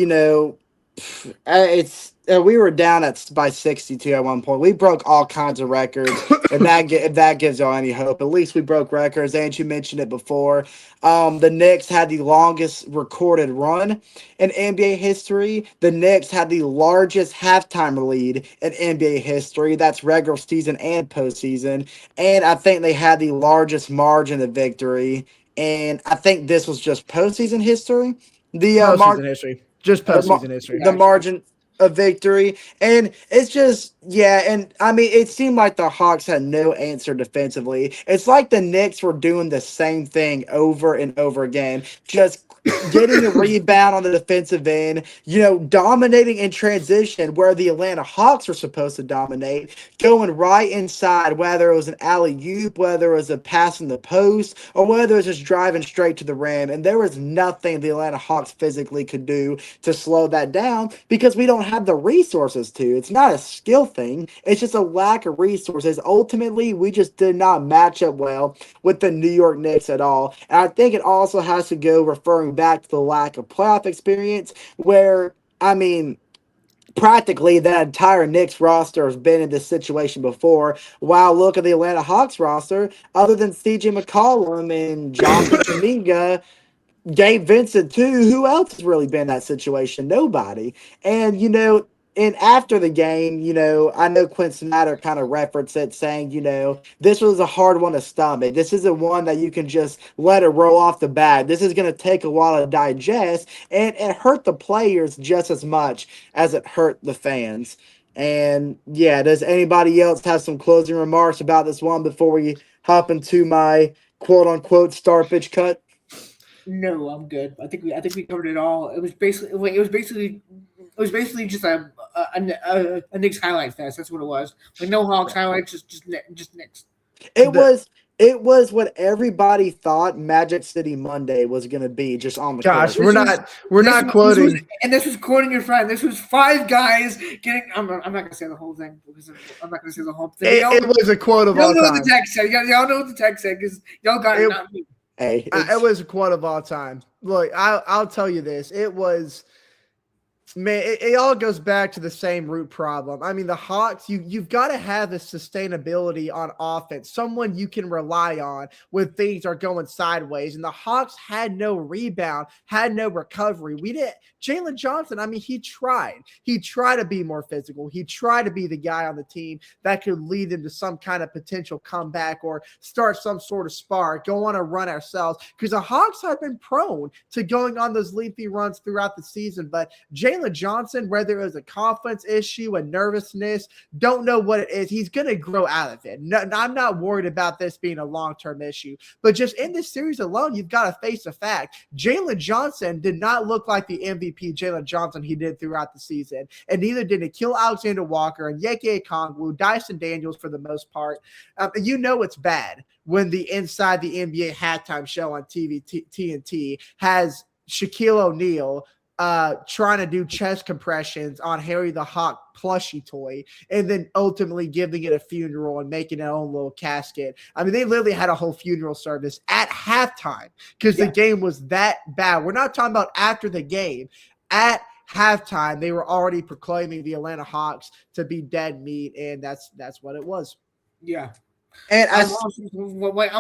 it's we were down by 62 at one point. We broke all kinds of records, and if that gives y'all any hope, at least we broke records. And you mentioned it before. The Knicks had the longest recorded run in NBA history. The Knicks had the largest halftime lead in NBA history. That's regular season and postseason. And I think they had the largest margin of victory. And I think this was just postseason history. The Postseason history. Just postseason history. the margin of victory. And it's just, yeah. And I mean, it seemed like the Hawks had no answer defensively. It's like the Knicks were doing the same thing over and over again, just getting a rebound on the defensive end, dominating in transition where the Atlanta Hawks were supposed to dominate, going right inside, whether it was an alley-oop, whether it was a pass in the post, or whether it was just driving straight to the rim. And there was nothing the Atlanta Hawks physically could do to slow that down because we don't have the resources to. It's not a skill thing. It's just a lack of resources. Ultimately, we just did not match up well with the New York Knicks at all. And I think it also has to go referring back to the lack of playoff experience where, I mean, practically that entire Knicks roster has been in this situation before. Wow, look at the Atlanta Hawks roster. Other than CJ McCollum and Jonathan Kuminga, Gabe Vincent too. Who else has really been in that situation? Nobody. And and after the game, I know Quinn Snyder kind of referenced it, saying, this was a hard one to stomach. This isn't one that you can just let it roll off the bat. This is going to take a while to digest, and it hurt the players just as much as it hurt the fans. And yeah, does anybody else have some closing remarks about this one before we hop into my quote unquote star pitch cut? No, I'm good. I think we covered it all. It was basically just a Knicks highlight fest. That's what it was. Like no Hawks highlights, just Knicks. It was what everybody thought Magic City Monday was going to be, just on the Gosh, court. we're not quoting. This was quoting your friend. This was 5 guys getting. I'm not going to say the whole thing because I'm not going to say the whole thing. It was a quote of all Y'all know time. what the text said. Y'all know what the text said because y'all got it, not me. Hey, it was a quote of all time. Look, I'll tell you this. It was Man, it all goes back to the same root problem. I mean, the Hawks, you've got to have a sustainability on offense, someone you can rely on when things are going sideways. And the Hawks had no rebound, had no recovery. We didn't. Jalen Johnson, I mean, he tried. He tried to be more physical. He tried to be the guy on the team that could lead them to some kind of potential comeback or start some sort of spark, go on a run ourselves. Because the Hawks have been prone to going on those lengthy runs throughout the season. But Jalen Johnson, whether it was a confidence issue, a nervousness, don't know what it is, he's going to grow out of it. No, I'm not worried about this being a long-term issue. But just in this series alone, you've got to face the fact Jalen Johnson did not look like the MVP Jalen Johnson he did throughout the season. And neither did Nickeil Alexander-Walker and Yeke Okongwu, Dyson Daniels for the most part. You know it's bad when the Inside the NBA halftime show on TNT has Shaquille O'Neal trying to do chest compressions on Harry the Hawk plushie toy and then ultimately giving it a funeral and making their own little casket. I mean, they literally had a whole funeral service at halftime because the game was that bad. We're not talking about after the game. At halftime, they were already proclaiming the Atlanta Hawks to be dead meat, and that's what it was. Yeah. And I'm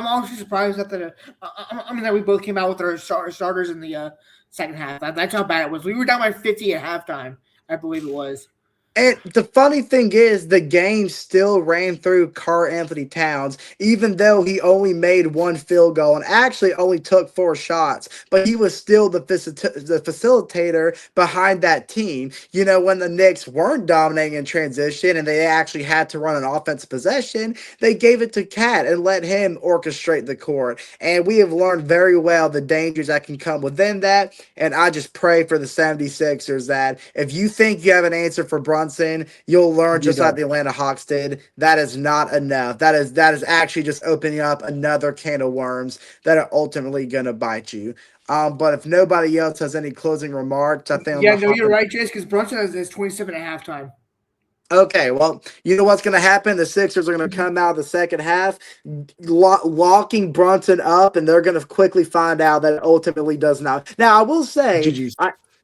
also surprised that that we both came out with our starters in the second half. That's how bad it was. We were down by 50 at halftime, I believe it was. And the funny thing is, the game still ran through Karl-Anthony Towns, even though he only made one field goal and actually only took 4 shots. But he was still the facilitator behind that team. You know, when the Knicks weren't dominating in transition and they actually had to run an offensive possession, they gave it to Cat and let him orchestrate the court. And we have learned very well the dangers that can come within that. And I just pray for the 76ers that if you think you have an answer for Brunson, you'll learn just like the Atlanta Hawks did. That is not enough. That is actually just opening up another can of worms that are ultimately going to bite you. But if nobody else has any closing remarks, I think you're right, Jace, because Brunson has 27 at halftime. Okay, well, you know what's going to happen? The Sixers are going to come out the second half, locking Brunson up, and they're going to quickly find out that it ultimately does not. Now, I will say, GG's.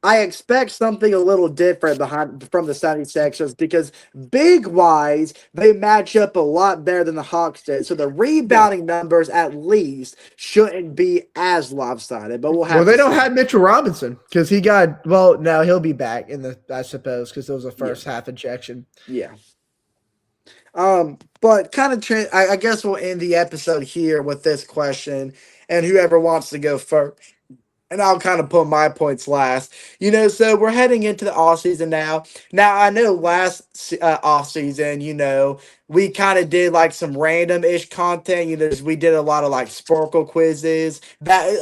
I expect something a little different from the 76ers because big-wise, they match up a lot better than the Hawks did. So the rebounding numbers at least shouldn't be as lopsided. But we'll have they don't have Mitchell Robinson because he got – well, no, he'll be back I suppose, because it was a first half ejection. Yeah. But kind of I guess we'll end the episode here with this question, and whoever wants to go first. And I'll kind of put my points last. You know, so we're heading into the offseason now. Now, I know last offseason, you know, we kind of did like some random-ish content. You know, we did a lot of like Sporkle quizzes,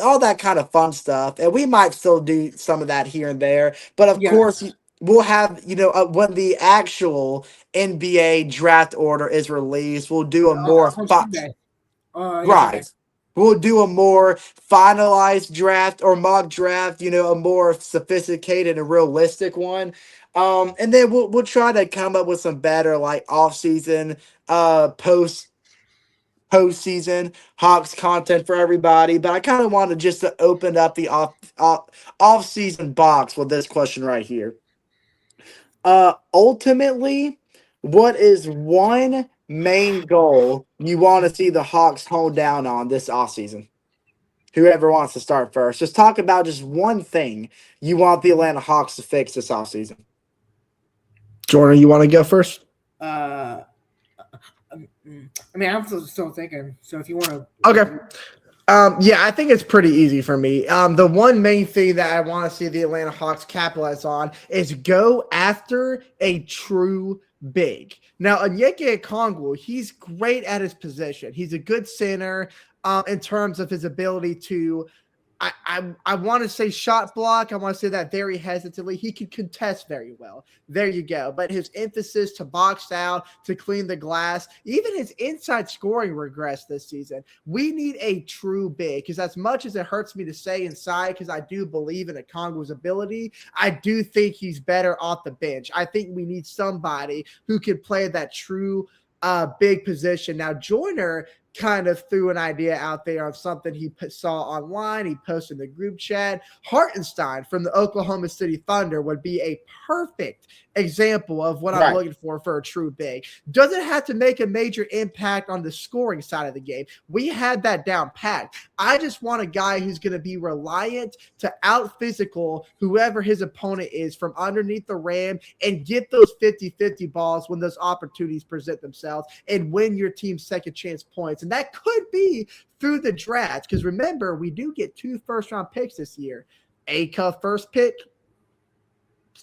all that kind of fun stuff. And we might still do some of that here and there. But of course, we'll have, you know, when the actual NBA draft order is released, we'll do a more right. We'll do a more finalized draft or mock draft, you know, a more sophisticated and realistic one. And then we'll try to come up with some better like off-season, postseason Hawks content for everybody. But I kind of wanted just to open up the off-season box with this question right here. Ultimately, what is one main goal you want to see the Hawks hone down on this offseason? Whoever wants to start first. Just talk about just one thing you want the Atlanta Hawks to fix this offseason. Jordan, you want to go first? I mean, I'm still thinking. So if you want to. Okay. Yeah, I think it's pretty easy for me. The one main thing that I want to see the Atlanta Hawks capitalize on is go after a true big. Now, Onyeka Okongwu, he's great at his position. He's a good center in terms of his ability to I want to say shot block. I want to say that very hesitantly. He can contest very well. There you go. But his emphasis to box out, to clean the glass, even his inside scoring regressed this season. We need a true big because as much as it hurts me to say inside, because I do believe in Okongwu's ability, I do think he's better off the bench. I think we need somebody who can play that true big position. Now, Joyner kind of threw an idea out there of something he saw online. He posted in the group chat. Hartenstein from the Oklahoma City Thunder would be a perfect example of what I'm looking for a true big. Doesn't have to make a major impact on the scoring side of the game. We had that down pat. I just want a guy who's going to be reliant to out physical whoever his opponent is from underneath the rim and get those 50-50 balls when those opportunities present themselves and win your team's second chance points. And that could be through the draft, because remember, we do get 2 first-round picks this year. A-Cuff first pick,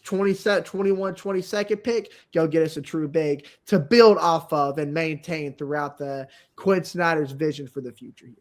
21, 22nd pick, go get us a true big to build off of and maintain throughout the Quinn Snyder's vision for the future here.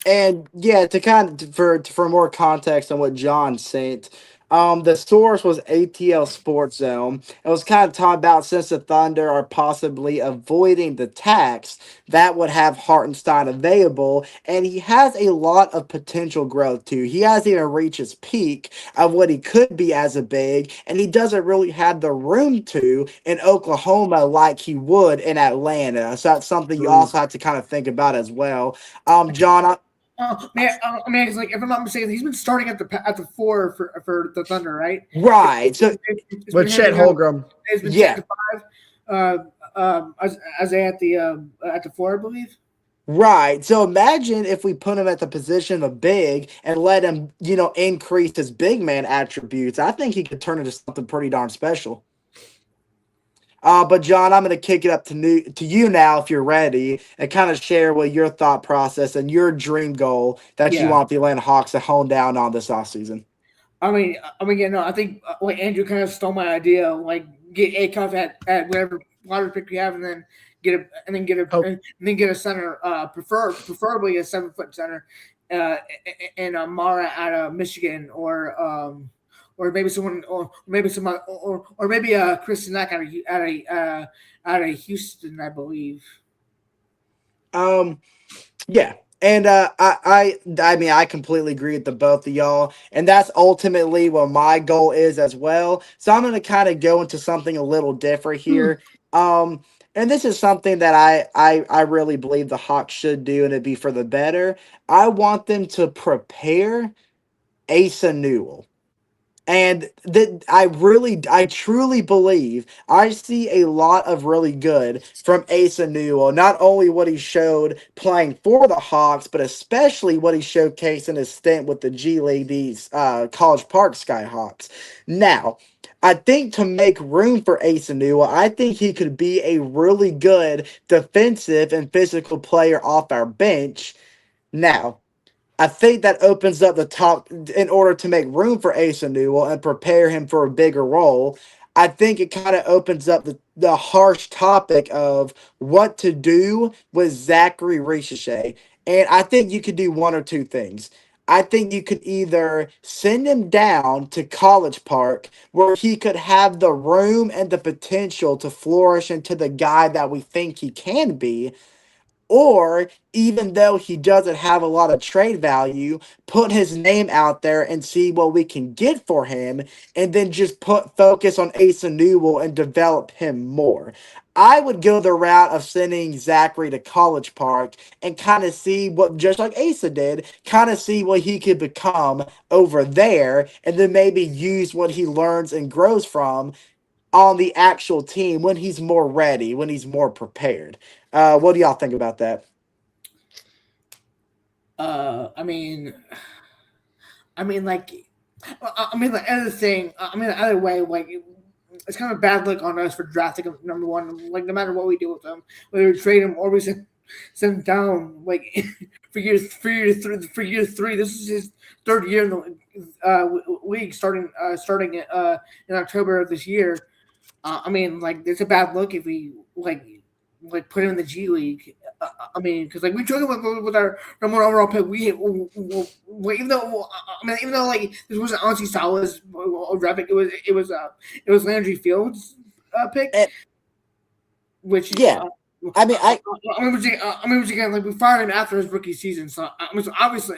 And yeah, to kind of for more context on what John sent, the source was ATL Sports Zone. It was kind of talking about since the Thunder are possibly avoiding the tax, that would have Hartenstein available, and he has a lot of potential growth too. He hasn't even reached his peak of what he could be as a big, and he doesn't really have the room to in Oklahoma like he would in Atlanta. So that's something you also have to kind of think about as well. John, it's like, if I'm not mistaken, he's been starting at the 4 for the Thunder, right? Right. So with Chet Holmgren, it's been yeah, 5. As they at the 4, I believe. Right. So imagine if we put him at the position of big and let him, increase his big man attributes. I think he could turn into something pretty darn special. But John, I'm going to kick it up to you now if you're ready and kind of share what your thought process and your dream goal that you want the Atlanta Hawks to hone down on this offseason. I think like Andrew kind of stole my idea, like get A-Cuff at whatever lottery pick we have, and then get a center, preferably a 7-foot center, and Mara out of Michigan, or maybe someone, or maybe Chris Nack out of Houston, I believe. Yeah. And I mean, I completely agree with the both of y'all, and that's ultimately what my goal is as well. So I'm going to kind of go into something a little different here. And this is something that I really believe the Hawks should do, and it'd be for the better. I want them to prepare Asa Newell. And that I truly believe I see a lot of really good from Asa Newell. Not only what he showed playing for the Hawks, but especially what he showcased in his stint with the G League, these College Park Skyhawks. Now, I think to make room for Asa Newell, I think he could be a really good defensive and physical player off our bench. Now, I think that opens up the top in order to make room for Asa Newell and prepare him for a bigger role. I think it kind of opens up the harsh topic of what to do with Zachary Ricochet. And I think you could do one or two things. I think you could either send him down to College Park where he could have the room and the potential to flourish into the guy that we think he can be, or even though he doesn't have a lot of trade value, put his name out there and see what we can get for him, and then just focus on Asa Newell and develop him more. I would go the route of sending Zachary to College Park and kind of see what, just like Asa did, kind of see what he could become over there, and then maybe use what he learns and grows from on the actual team when he's more ready, when he's more prepared. What do y'all think about that? The other way, like it's kind of a bad look on us for drafting him number 1. Like no matter what we do with him, whether we trade him or we send him down, like for year 3. This is his 3rd year in the league, starting in October of this year. It's a bad look if we like put him in the G League. Because we took him with our number 1 overall pick. Even though this wasn't Ansi Sala's draft pick, it was Landry Fields' pick, which we fired him after his rookie season. So obviously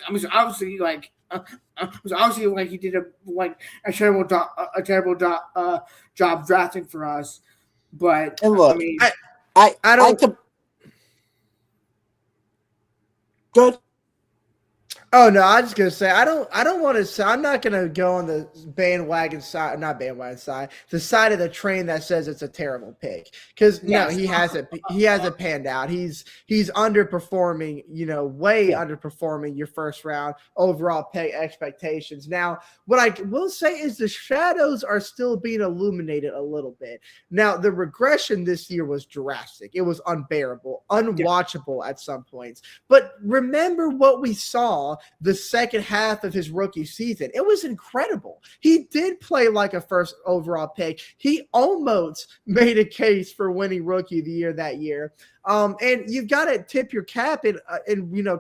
he did a terrible job drafting for us. But and look, Good. Oh no, I was just gonna say I don't want to say I'm not gonna go on the bandwagon side, not bandwagon side, the side of the train that says it's a terrible pick. Because no, Yes. he hasn't panned out. He's underperforming, way Yeah. underperforming your first round overall pick expectations. Now, what I will say is the shadows are still being illuminated a little bit. Now, the regression this year was drastic. It was unbearable, Yeah. unwatchable at some points. But remember what we saw the second half of his rookie season. It was incredible. He did play like a first overall pick. He almost made a case for winning rookie of the year that year. And you've got to tip your cap and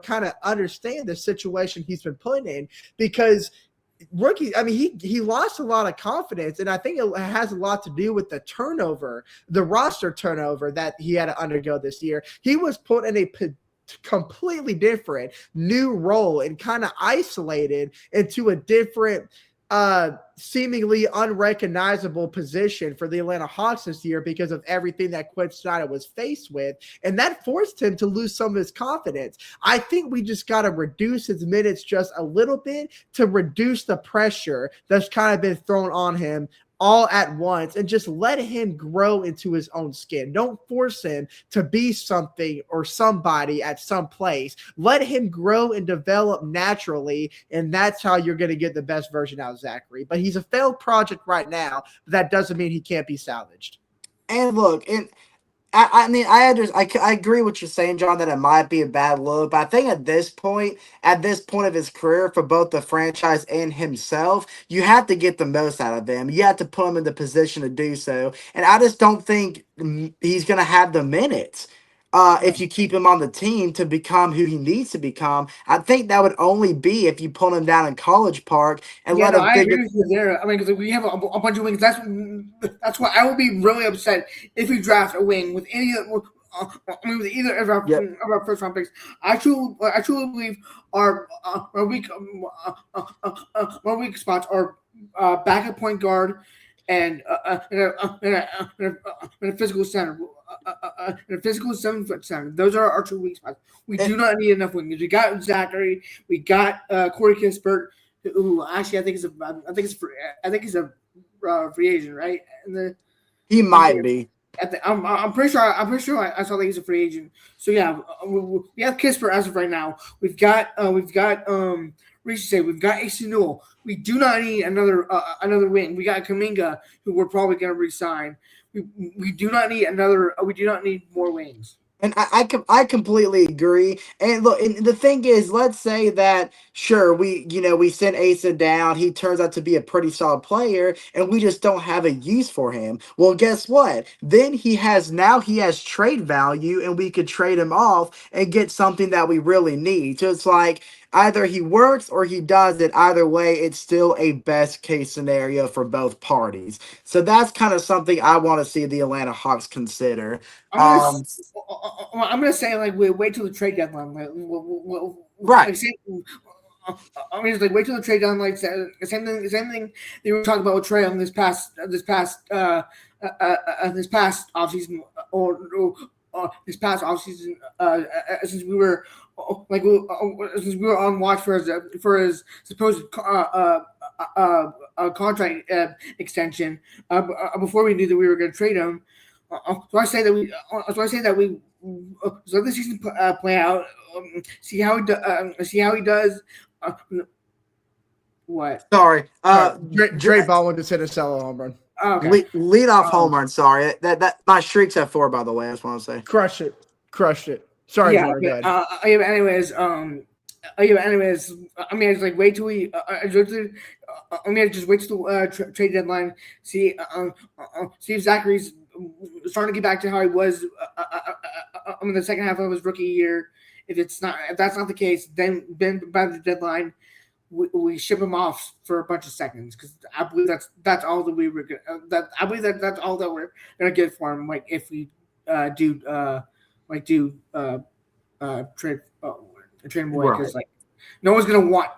kind of understand the situation he's been put in because rookie, I mean, he lost a lot of confidence, and I think it has a lot to do with the turnover, the roster turnover that he had to undergo this year. He was put in a completely different new role and kind of isolated into a different seemingly unrecognizable position for the Atlanta Hawks this year because of everything that Quinn Snyder was faced with, and that forced him to lose some of his confidence. I think we just got to reduce his minutes just a little bit to reduce the pressure that's kind of been thrown on him all at once and just let him grow into his own skin. Don't force him to be something or somebody at some place. Let him grow and develop naturally, and that's how you're going to get the best version out of Zachary. But he's a failed project right now, but that doesn't mean he can't be salvaged. And look, and I mean, I agree with you saying, John, that it might be a bad look, but I think at this point of his career, for both the franchise and himself, you have to get the most out of him. You have to put him in the position to do so, and I just don't think he's going to have the minutes. If you keep him on the team to become who he needs to become, I think that would only be if you pull him down in College Park and Yeah, let no, him I figure. agree with you there. I mean, because we have a bunch of wings. That's why I would be really upset if we draft a wing with any. With either Yep. of our first round picks. I truly believe our weak spots are backup point guard and a physical center. And a physical 7 foot center. Those are our two weak spots. We do not need enough wings. We got Zachary. We got Corey Kispert, who actually I think he's a free agent, right? He might be. I'm pretty sure I saw that he's a free agent. So yeah, we have Kispert as of right now. We've got we've got AC Newell. We do not need another wing. We got Kaminga, who we're probably going to resign. We do not need more wings. And I completely agree. And look, and the thing is, let's say that sure we sent Asa down. He turns out to be a pretty solid player, and we just don't have a use for him. Well, guess what? Then he has trade value, and we could trade him off and get something that we really need. So it's like either he works or he doesn't. Either way, it's still a best case scenario for both parties. So that's kind of something I want to see the Atlanta Hawks consider. I'm gonna say like we wait till the trade deadline. Right. Like, I mean, it's like wait till the trade deadline. Like same thing they were talking about with Trey on this past offseason this past offseason since we were since we were on watch for his supposed contract extension before we knew that we were going to trade him. So I say that we so let the season play out. See how he does. What? Sorry. Dre Baldwin just hit a solo home run. Oh, okay. Lead off home run. Sorry. That my streak's at 4, by the way. I just want to say. Crushed it. Sorry, Yeah. Jordan, go ahead. Anyways, I mean, it's like wait till we. I mean, just wait till the trade deadline. See if Zachary's starting to get back to how he was. In the second half of his rookie year. If that's not the case, then by the deadline, we ship him off for a bunch of seconds because I believe that's all that we were gonna. I believe that's all that we're gonna get for him. Like if we trade him away because like no one's gonna want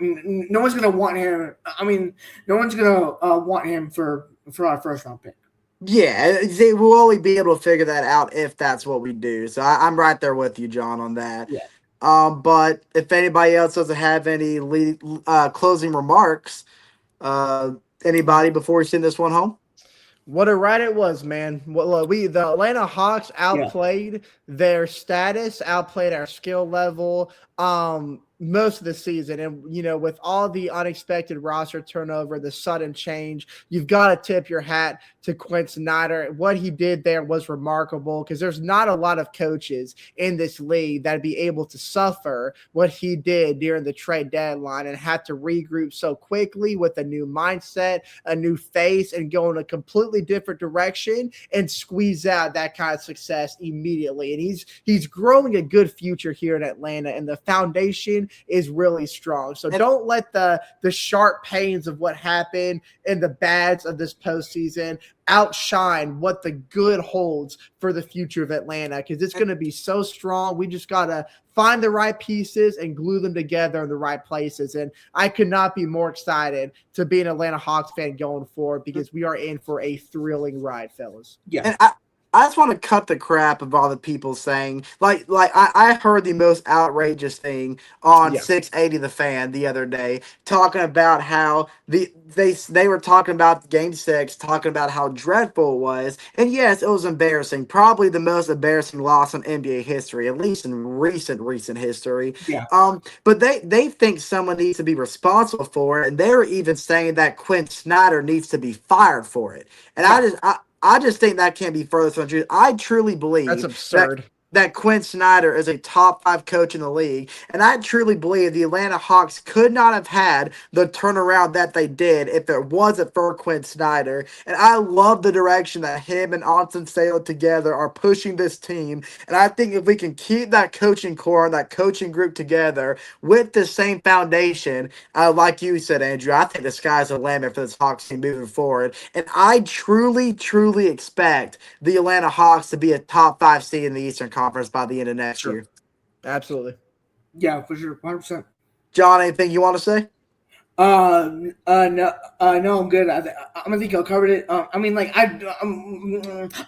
him. I mean, no one's gonna want him for our first round pick. Yeah, we'll only be able to figure that out if that's what we do. So I'm right there with you, John, on that. Yeah. But if anybody else doesn't have any closing remarks, uh, anybody before we send this one home? What a ride it was, man. The Atlanta Hawks Yeah. outplayed their status, outplayed our skill level most of the season. And with all the unexpected roster turnover, the sudden change, you've got to tip your hat to Quinn Snyder. What he did there was remarkable because there's not a lot of coaches in this league that'd be able to suffer what he did during the trade deadline and had to regroup so quickly with a new mindset, a new face, and go in a completely different direction and squeeze out that kind of success immediately. And he's growing a good future here in Atlanta, and the foundation is really strong. So don't let the sharp pains of what happened and the bads of this postseason outshine what the good holds for the future of Atlanta, because it's going to be so strong. We just got to find the right pieces and glue them together in the right places. And I could not be more excited to be an Atlanta Hawks fan going forward, because we are in for a thrilling ride, fellas. Yeah. And I just want to cut the crap of all the people saying, I heard the most outrageous thing on Yeah. 680 The Fan the other day, talking about how they were talking about Game 6, talking about how dreadful it was. And yes, it was embarrassing. Probably the most embarrassing loss in NBA history, at least in recent history. Yeah. But they think someone needs to be responsible for it, and they were even saying that Quinn Snyder needs to be fired for it. And I just think that can't be further from the truth. I truly believe That's absurd. that Quinn Snyder is a top 5 coach in the league. And I truly believe the Atlanta Hawks could not have had the turnaround that they did if it wasn't for Quinn Snyder. And I love the direction that him and Anson Sale together are pushing this team. And I think if we can keep that coaching core and that coaching group together with the same foundation, like you said, Andrew, I think the sky's the limit for this Hawks team moving forward. And I truly expect the Atlanta Hawks to be a top 5 seed in the Eastern Conference by the end of next year. Absolutely. Yeah, for sure. 100%. John, anything you want to say? No, I'm good. I think I covered it. I mean, like, I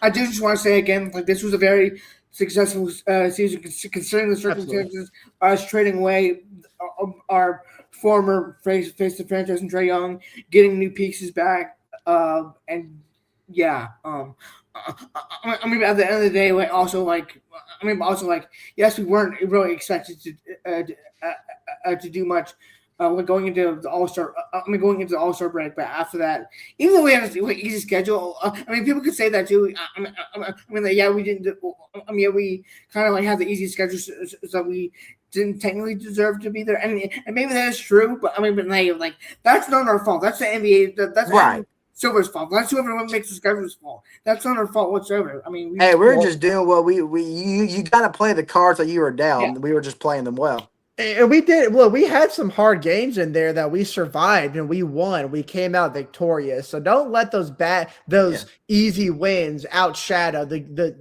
do just want to say again, like, this was a very successful season considering the circumstances. Us trading away our former face to franchise and Trae Young, getting new pieces back, and yeah. I mean, at the end of the day, yes, we weren't really expected to do much. Going into the All-Star, going into the All-Star break, but after that, even though we had an easy schedule, people could say that too. We didn't. We kind of had the easy schedule, so we didn't technically deserve to be there, and maybe that is true. But that's not our fault. That's the NBA. That's right. Silver's fault. That's whoever makes the schedule's fault. That's not our fault whatsoever. I mean, we're just doing what you got to play the cards that you were down. Yeah. We were just playing them well. And we did well. We had some hard games in there that we survived and we won. We came out victorious. So don't let those easy wins outshadow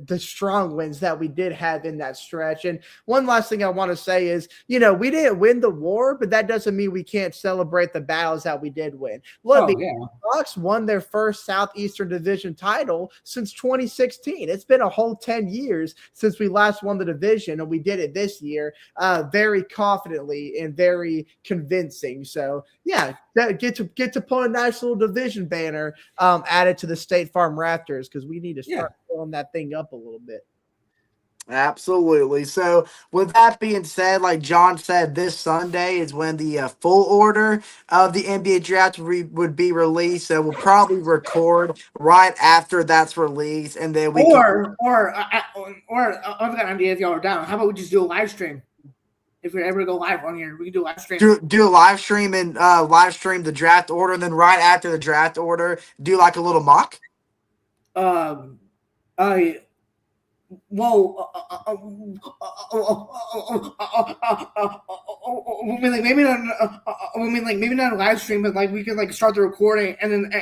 the strong wins that we did have in that stretch. And one last thing I want to say is, we didn't win the war, but that doesn't mean we can't celebrate the battles that we did win. Look, the Bucks won their first Southeastern Division title since 2016. It's been a whole 10 years since we last won the division, and we did it this year. Very confidently and very convincing. So yeah, get to put a nice little division banner added to the State Farm Raptors, because we need to start filling that thing up a little bit. Absolutely. So with that being said, like John said, this Sunday is when the full order of the NBA draft would be released. So we'll probably record right after that's released, and then I've got an idea if y'all are down. How about we just do a live stream? If we're ever to go live on here, we can do a live stream. Do a live stream and live stream the draft order, and then right after the draft order, do like a little mock. Maybe not a live stream, but we can start the recording and then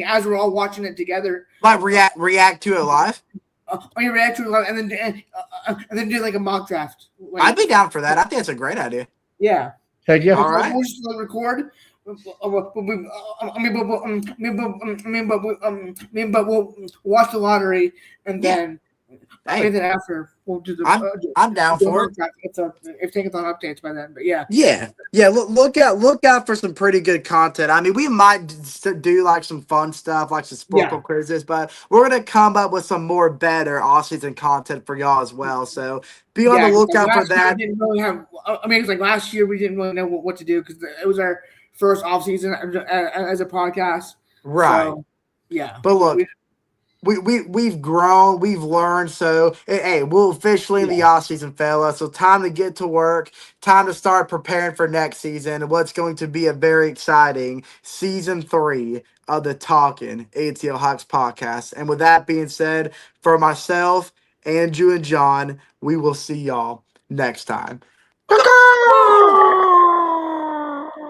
as we're all watching it together, react to it live. React to it live, and then do a mock draft. I'd be down for that. I think it's a great idea. Yeah. Heck yeah. All right. We'll just record. But we'll watch the lottery and then Hey, Maybe after we'll do the I'm down for it. it's a if taking on updates by then. But yeah, Yeah. Look out for some pretty good content. I mean, we might do like some fun stuff, like some Sporkle quizzes, but we're gonna come up with some more better off-season content for y'all as well. So be on the yeah. 'Cause, like, lookout for last year we that. didn't really have. I mean, it's like last year we didn't really know what to do because it was our first off season as a podcast. Right. So yeah, But look, we've grown, we've learned. So hey, we're officially in the off season, fella. So time to get to work. Time to start preparing for next season and what's going to be a very exciting season 3 of the Talkin ATL Hawks podcast. And with that being said, for myself, Andrew, and John, we will see y'all next time.